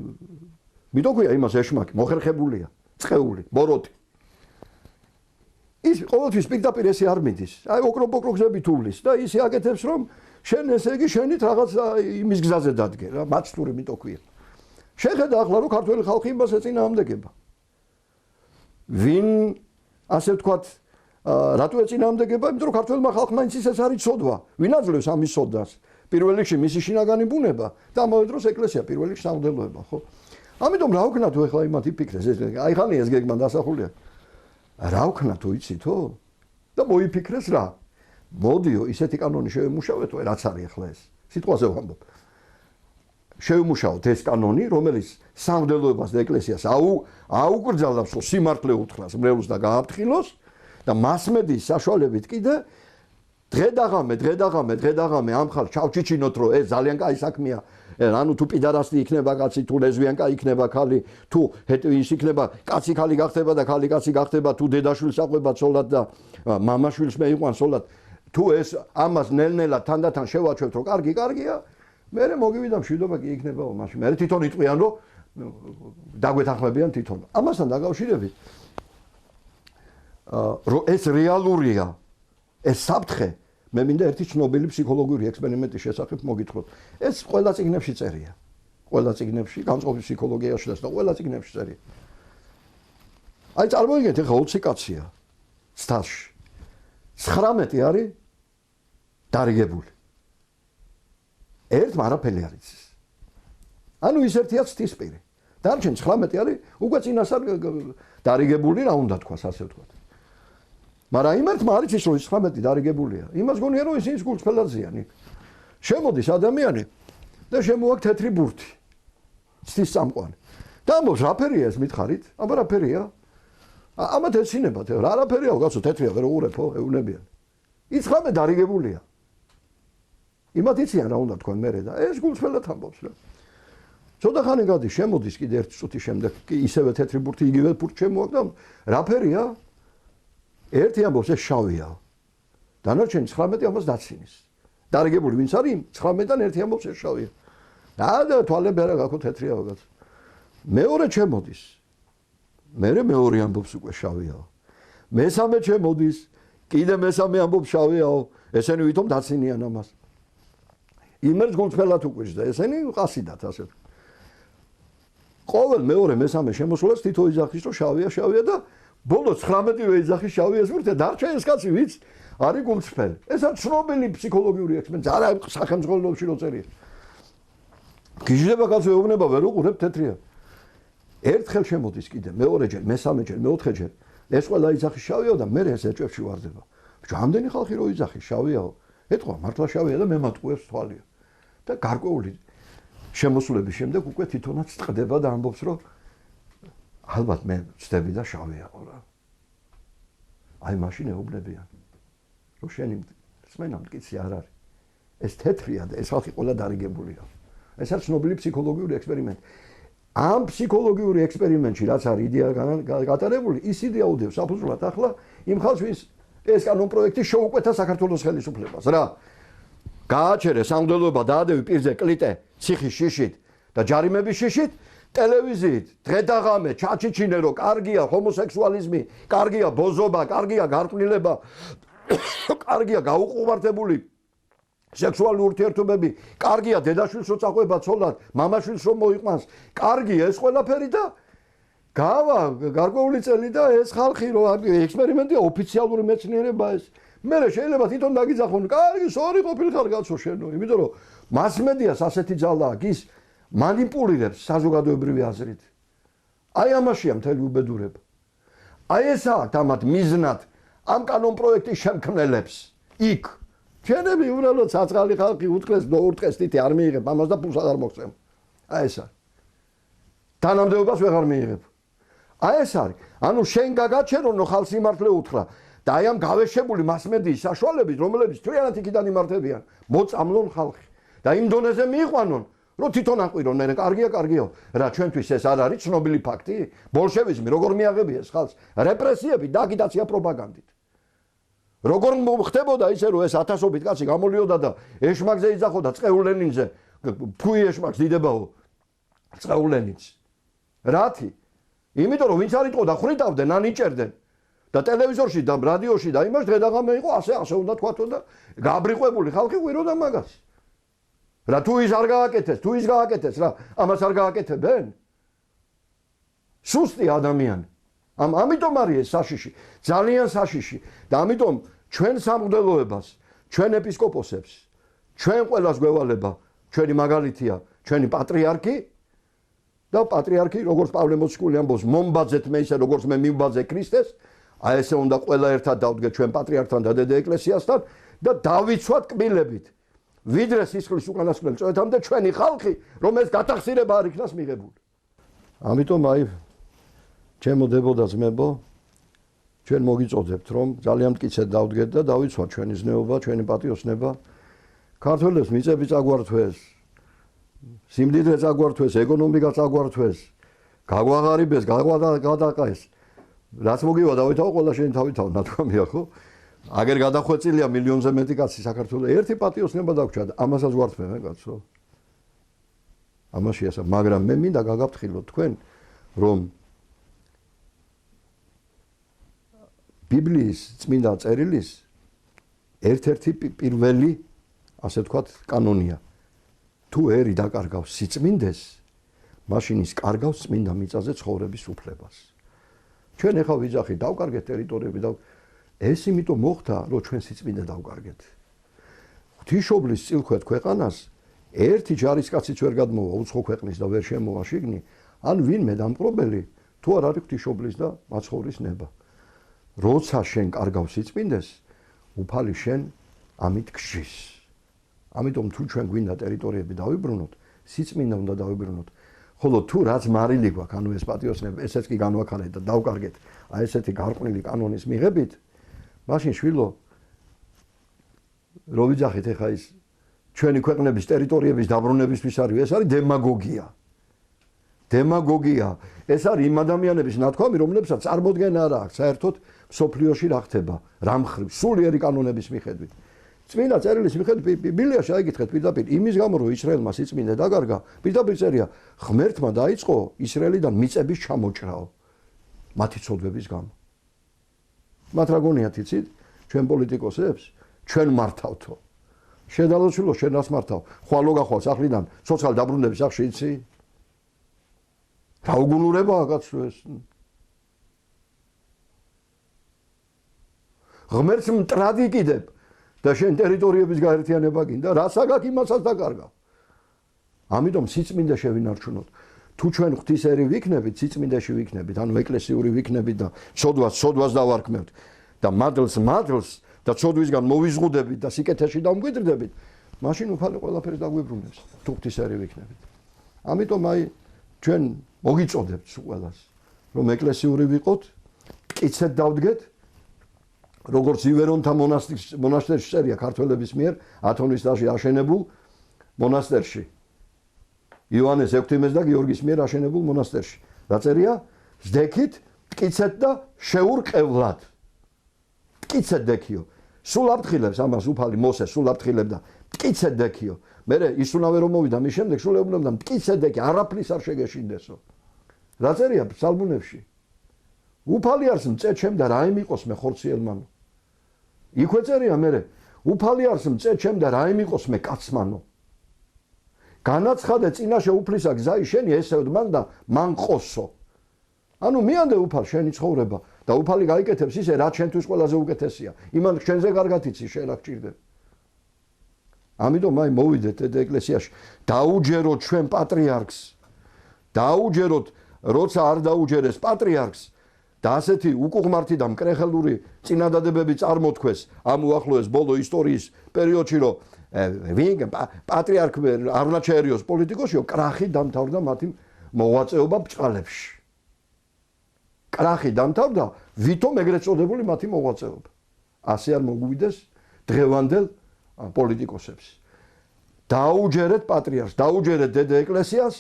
მითო ქვია იმას ეშმაკი, მოხერხებულია, წეული, ბოროტი. ის ყოველთვის პირდაპირ ესე არ მიდის. აი ოკროპოკროგზები თulis და ისე აკეთებს რომ შენ ესე იგი შენით რაღაც იმის გზაზე დადგე რა, მაცტური მითო ქვია. შეხედა ახლა რომ ქართველი ხალხი იმას ეწინააღმდეგება. ვინ ასე ვთქვათ რატო ეწინააღმდეგება? იმიტომ რომ ქართველმა ხალხმა ის ეს არის ცოდვა. ვინ აძლევს ამის ცოდვას? პირველ რიგში მისი შინაგანი ბუნება და ამავე დროს ეკლესია პირველ რიგში სამღვდელოება, ხო? ამიტომ რა ვქნა თუ ეხლა იმათ იფიქრეს ეს აი ხანი ეს გეგმა დასახულია. რა ვქნა თუ იცითო? და მოიფიქრეს რა? მოდიო ისეთი კანონი შევემუშავეთო, რაც არის ახლა ეს. სიტყვაზე ვამბობ. შევიმუშავოთ ეს კანონი, რომელიც სამღვდელოებას და ეკლესიას აუკრძალავს, რომ სიმართლე უთხრას მრევლს და გააფრთხილოს და მასმედიის საშუალებით კიდე დღე-დაღამე ამ ხალხს ჩავჩიჩინოთ, რომ ეს ძალიან კაი საქმეა. ანუ თუ პიდარასტი იქნება კაცი, თუ ლესბიანკა იქნება ხალი, თუ ის იქნება კაცი ხალი გახდება და ხალი კაცი გახდება, თუ დედაშვილს აყვება ცოლად და მამაშვილს მეიყვანს ცოლად, თუ ეს ამას ნელ-ნელა თანდათან შევაჩვევთ, რომ კარგია, მერე მოგივიდა მშვიდობა კი იქნებაო მაშინ. მერე თვითონ იტყვიან, რომ დაგვეთანხმებიან თვითონ. ამასთან დაკავშირებით რომ ეს რეალურია, ეს საფრთხე, მე მინდა ერთი ცნობილი ფსიქოლოგიური ექსპერიმენტის შესახებ მოგითხროთ. ეს ყველა წიგნებში წერია. ყველა წიგნებში, განწყობის ფსიქოლოგიაში და ყველა წიგნებში წერია. აი წარმოვიდგინეთ, ეხლა 20 კაცია სტაჟში. 19 არის დარიგებული. ერთმა არაფერი არ იცის. ანუ ის ერთია ცდისპირი. დარჩენ 19 არის უკვე წინასწარ დარიგებული, რა უნდა თქვას, ასე ვთქვათ. მაგრამ იმ ერთმა არ იცის, რომ ის 19 დარიგებულია. იმას გონია, რომ ისინი გულწრფელადზიან იქ. შემოდის ადამიანი და შემოაქვს თეთრი ბურთი. ცდის წამყვანი. და ამბობს, რა ფერია ეს მითხარით? აბა რა ფერია? ამათ ეცინებათ, რა ფერია, კაცო, თეთრია, ვერ უყურებო, ეუნებიან. ის 19 დარიგებულია. იმათ იციან რა უნდა თქვენ მერე და ეს გულწრფელად ამბობს რა. ცოტა ხანი გადის, შემოდის კიდე ერთი წუთის შემდეგ, კი ისევე თეთრი ბურთი იგივე ბურთი შემოაქვს და რა ფერია? ერთი ამბობს ეს შავია. დანარჩენი 19 ამას დაცინის. დარიგებული ვინც არის 19-დან ერთი ამბობს ეს შავია. და თვალები არა გაქო თეთრია ვაგაც. მეორე შემოდის. მეორე ამბობს უკვე შავიაო. მესამე შემოდის, კიდე მესამე ამბობს შავიაო. ესენი ვითომ დაცინიან ამას. იმერს გულწრფელად უყვირს და ესენი ყასიდათ ასე. ყოველ მეორე მესამე შემოსვლას თითო იძახის რომ შავია და ბოლო 19-ვე იძახის შავია ეს ვერთა დარჩა ეს კაცი ვიც არის გულწრფელი. ეს არის ცნობილი ფსიქოლოგიური ექსპერიმენტი, არა სახელმწიფოში რო წერია. გიჟდება კაცო ეუბნება ვერ უყურებ თეთრია. ერთხელ შემოდის კიდე მეორეჯერ, მესამეჯერ, მეოთხეჯერ ეს ყველა იძახის შავიაო და მე ეს ეჭვებში ვარდება. ბიჭო, ამდენი ხალხი რო იძახის შავიაო, ეთქვა მართლა შავია და მე მატყუებს თვალია. და გარკვეული შემოსვლების შემდეგ უკვე თვითონაც წდება და ამბობს რომ ალბათ მე ვწდები და შავიაო რა. აი მაშინ ეუბნებიან რომ შენი სმენა მტკიცე არ არის. ეს თეთრია და ეს ხალხი ყველა დარიგებულია. ეს არის ცნობილი ფსიქოლოგიური ექსპერიმენტი. ამ ფსიქოლოგიური ექსპერიმენტში რაც არის იდეა გატარებული, ის იდეა უდევს საფუძვლად ახლა იმ ხალხს ვის ეს კანონ პროექტი შეუკვეთა საქართველოს ხელისუფლებას რა. გააჩერე სამღვდელოება დაადევი პირზე კლიტე ციხის შიშით და ჯარიმების შიშით, ტელევიზიით დღე-დაღამე ჩაჩიჩინე რომ კარგია ჰომოსექსუალიზმი, კარგია ბოზობა, კარგია გარყვნილება, კარგია გაუყურებელი სექსუალური ურთიერთობები, კარგია დედაშვილს რო წაყვება ცოლად, მამაშვილს რო მოიყვანს, კარგია ეს ყველაფერი და გავა გარკვეული წელი და ეს ხალხი რო ექსპერიმენტია ოფიციალური მეცნიერება ეს მერე შეიძლება თვითონ დაგიძახონ, კარგი, სორი ყოფილიყარ კაცო შენო, იმიტომ რომ მასმედიას ასეთი ძალა აქვს, ის მანიპულირებს საზოგადოებრივი აზრით. აი ამაშია მთელი უბედურება. აი ესა თამათ მიზნად ამ კანონ პროექტის შემქმნელებს იქ ჩვენები უბრალოდ საწყალი ხალხი უთხრეს დაურტყეს თითი არ მიიღებ ამას და ფულს აღარ მოგცემ. აი ეს არის. თანამდებობას ვეღარ მიიღებ. აი ეს არის. ანუ შენ გაგაჩერონო ხალხს იმართლე უთხრა. და აი ამ გავეშებული მასმედიის საშუალებით, რომლებიც თვიანად იქიდან იმართებიან, მოწამლონ ხალხი. და იმ დონეზე მიიყვანონ, რომ თვითონ აყვირონ, კარგიო. რა ჩვენთვის ეს არ არის ცნობილი ფაქტი? ბოლშევიზმი როგორ მიაღებია ეს ხალხს? რეპრესიები და აგიტაცია პროპაგანდით. როგორ ხდებოდა ისე, რომ ეს ათასობით კაცი გამოდიოდა და ეშმაკზე იძახოდა წყეულ ლენინზე. ფუი ეშმაკს დიდებაო. წყეულ ლენინს. რათი? იმიტომ რომ ვინც არ იტყოდა ხრიტავდნენ, ან იჭერდნენ. და ტელევიზორში და რადიოში და იმას დღე-დაღამე იყო ასე უნდა თქვათო და გააბრიყვებული ხალხი ყვიროდა მაგას. რა თუ ის არ გააკეთეს, თუ ის გააკეთეს რა, ამას არ გააკეთებენ? სუსტი ადამიანი. ამიტომ არის ეს საშიში, ძალიან საშიში და ამიტომ ჩვენ სამღვდელოებას, ჩვენ ეპისკოპოსებს, ჩვენ ყველას გვევალება, ჩვენი მაგალითია, ჩვენი პატრიარქი და პატრიარქი, როგორც პავლე მოციქული ამბობს, მომბაძეთ მე ისე როგორც მე მივბაძე ქრისტეს, აი ესე უნდა ყველა ერთად დავდგეთ ჩვენ პატრიარქთან და დედა ეკლესიასთან და დავიცვათ კბილებით. ვიდრე სისხლის უკანასკნელ წვეთამდე ჩვენი ხალხი, რომელს გათახსირება არ იქნას მიღებული. ამიტომ აი ჩემო დებო და ძმებო, ჩვენ მოგიწოდებთ, რომ ძალიან მტკიცედ დავდგეთ და დავიცვათ ჩვენი ზნეობა, ჩვენი პატიოსნება. ქართველებს მიწები წაგვართვეს, სიმდიდრე წაგვართვეს, ეკონომიკა წაგვართვეს, გაგვაღარიბეს, გადაყეს. რაც მოგივა დავითაო, ყველა შენი თავი თავ ნათქვამია, ხო? აგერ გადახვეწილია მილიონზე მეტი კაცი საქართველოს. ერთი პატიოსნება დაგვრჩა, ამასაც ვართვე მე კაცო. ამაში ასა, მაგრამ მე მინდა გაგაფრთხილოთ თქვენ, რომ ბიბლიის წმინდა წერილის ერთ-ერთი პირველი, ასე ვთქვათ, კანონია. თუ ერი დაკარგავს სიწმინდეს, მაშინ ის კარგავს წმინდა მიწაზე ცხოვრების უფლებას. ჩვენ ახლა ვიძახით, დავკარგეთ ტერიტორიები და ეს იმიტომ მოხდა, რომ ჩვენ სიწმინდე დავკარგეთ. ღვთისმშობლის წილქვეთ ქვეყანას ერთი ჯარისკაციც ვერ გადმოვა უცხო ქვეყნის და ვერ შემოვა შიგნი, ან ვინმე დამპყრობელი თუ არ არის ღვთისმშობლის და მაცხოვრის ნება. როცა შენ კარგავს სიწმინდეს, უფალი შენ ამით გშის. ამიტომ თუ ჩვენ გვინდა ტერიტორიები დავიბრუნოთ, სიწმინდა უნდა დავიბრუნოთ. ხოლო თუ რაც მარილი გვაქვს, ანუ ეს პატიოსნება, ესეც კი განვაქარეთ და დავკარგეთ, აი ესეთი გარყვნილი კანონის მიღებით, მაშინ შვილო, რო ვიძახით ეხა ის ჩვენი ქვეყნების ტერიტორიების დაბრუნებისთვის არის, ეს არის დემაგოგია. დემაგოგია. ეს არის იმ ადამიანების ნათქვამი, რომლებსაც წარმოდგენა არ აქვს საერთოდ მსოფლიოში რა ხდება, რა მხრივ, სულიერი კანონების მიხედვით. წმინდა წერილის მიხედვით ბიბლიაში აიგითხეთ პირდაპირ იმის გამო, რომ ისრაელმა სიწმინდე დაკარგა, პირდაპირ წერია, ღმერთმა დაიწყო ისრაელიდან მიწების ჩამოჭრაო მათი ცოდვების გამო. მათ რა გონიათ იცით? ჩვენ პოლიტიკოსებს, ჩვენ მართავთო. შედალოცულო შენ რას მართავ? ხვალო გახვალ სახლიდან, ცოცხალ დაბრუნების სახში იცი? რა უგუნურებაა კაცო ეს? ღმერთს მტრად იყიდებ და შენ ტერიტორიების გაერთიანება გინდა, რას აგაკ იმასაც დაკარგა. ამიტომ სიწმინდე შევინარჩუნოთ. თუ ჩვენ ღვთისერი ვიქნებით, სიწმინდეში ვიქნებით, ანუ ეკლესიური ვიქნებით და სოდვას დავარქმევთ და მადლს და ცოდვისგან მოვიზღუდებით და სიკეთეში დამგვიდრდებით, მაშინ უფალი ყველაფერს დაგვიბრუნებს, თუ ღვთისერი ვიქნებით. ამიტომ აი ჩვენ მოგიწოდებთ ყველას, რომ ეკლესიური ვიყოთ, მტკიცედ დავდგეთ, როგორც ივერონთა მონასტერში წერია ქართველების მიერ ათონის ტბაში აშენებულ მონასტერში. იოანეს ექვთიმეს და გიორგის მიერ აშენებულ მონასტერში. რა წერია? ზდექით, მტკიცეთ და შეურყევლად. მტკიცეთ დექიო. სულ აფრთხილებს ამას უფალი მოსე, სულ აფრთხილებდა. მტკიცეთ დექიო. მერე ისუნავე რომ მოვიდა მის შემდეგ სულ ეუბნებდა მტკიცეთ დექი, არაფრის არ შეგეშინდესო. რა წერია ფსალმუნებში? უფალი არს მწე ჩემ და რა იმიყოს მე ხორციელმანო. იქვე წერია მერე, უფალი არს მწე ჩემ და რა იმიყოს მე კაცმანო. განაცხადე წინაშე უფლისა გზայի შენი ესევ მან და მან ყოსო. ანუ მიანდე უფალ შენი ცხოვრება და უფალი გაიკეთებს ისე რაც შენთვის ყველაზე უკეთესია. იმან შენზე კარგად იცი, შენ რა გჭირდება. ამიტომ აი მოვიდეთ ეკლესიაში, დაუჯეროთ ჩვენ პატრიარქს. დაუჯეროთ, როცა არ დაუჯერეს პატრიარქს და ასეთი უკუღმართი და მკრეხელური წინადადებები წარმოთქვეს ამ უახლოეს ბოლო ისტორიის პერიოდში, რომ პატრიარქ არ უნდა შეერიოს პოლიტიკოსიო, კრახი დამთავრდა მათი მოღვაწეობა ბჭყალებში. კრახი დამთავრდა, ვითომ ეგრეთ წოდებული მათი მოღვაწეობა. ასე არ მოგვიდეს დღევანდელ პოლიტიკოსებს. დაუჯერეთ პატრიარქს, დაუჯერეთ დედა ეკლესიას,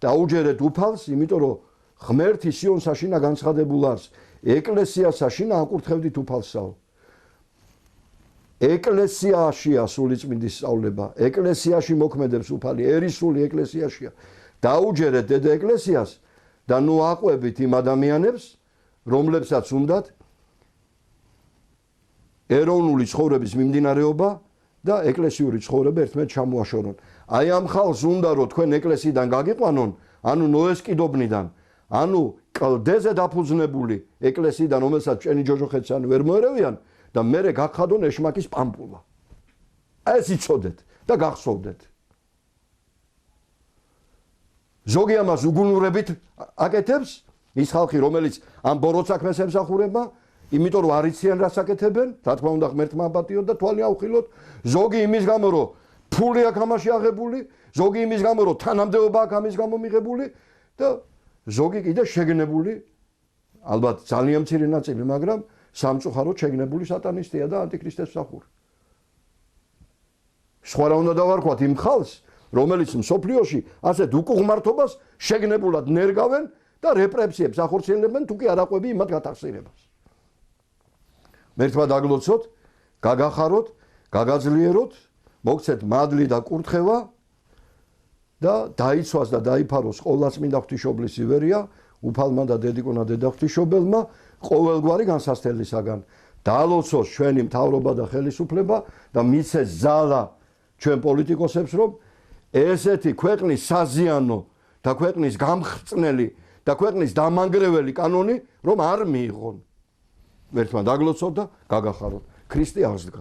დაუჯერეთ უფალს, იმიტომ რომ ღმერთი სიონს აშინა განცხადებულ არს, ეკლესიას აშინა აკურთხევდით უფალსაო. ეკლესიაშია სულიწმინდის სწავლება, ეკლესიაში მოქმედებს უფალი, ერისული ეკლესიაშია. დაუჯერეთ დედა ეკლესიას და ნუ აყვებით იმ ადამიანებს, რომლებსაც უნდათ ეროვნული ცხოვრების მიმდინარეობა და ეკლესიური ცხოვრება ერთმანეთს ჩამოაშორონ. აი ამ ხალხს უნდა რომ თქვენ ეკლესიიდან გაგიყვანონ, ანუ ნოეს კიდობნიდან, ანუ კლდეზე დაფუძნებული ეკლესიიდან, რომელსაც ჭენი ჯოჯოხეთსანი ვერ მოერევიან და მერე გაგხადონ ეშმაკის პამპულა. ეს იცოდეთ და გახსოვდეთ. ზოგი ამას უგუნურებით აკეთებს, ის ხალხი, რომელიც ამ ბოროტსაქმეს ემსახურება, იმიტომ რომ არ იციან რას აკეთებენ, რა თქმა უნდა ღმერთმა აპატიონ და თვალი ავხილოთ. ზოგი იმის გამო, რომ ფული აქვს ამაში აღებული, ზოგი იმის გამო, რომ თანამდებობა აქვს ამის გამო მიღებული და ზოგი კიდე შეგნებული, ალბათ ძალიან მცირე ნაწილი, მაგრამ სამწუხაროდ შეგნებული სატანისტია და ანტიქრისტეს მსახური. სხვა რა უნდა დავარქვათ იმ ხალხს, რომელიც მსოფლიოში ასეთ უკუღმართობას შეგნებულად ნერგავენ და რეპრესიებს ახორციელებენ, თუ კი არ აყვები იმათ გათახსირებას. მერთმა დაგლოცოთ, გაგახაროთ, გაგაძლიეროთ, მოგცეთ მადლი და კურთხევა და დაიცვას და დაიფაროს ყოვლადწმინდა ღვთისმშობლის ივერია, უფალმა და დედიკონა დედაღვთისმშობელმა ყოველგვარი განსასწრელისაგან. დაალოცოს ჩვენი მთავრობა და ხელისუფლება და მიცეს ძალა ჩვენ პოლიტიკოსებს, რომ ესეთი ქვეყნის საზიანო და ქვეყნის გამხრწნელი და ქვეყნის დამანგრეველი კანონი რომ არ მიიღონ. ერთმა დაგლოცოთ და გაგახაროთ. ქრისტე აღსდგა.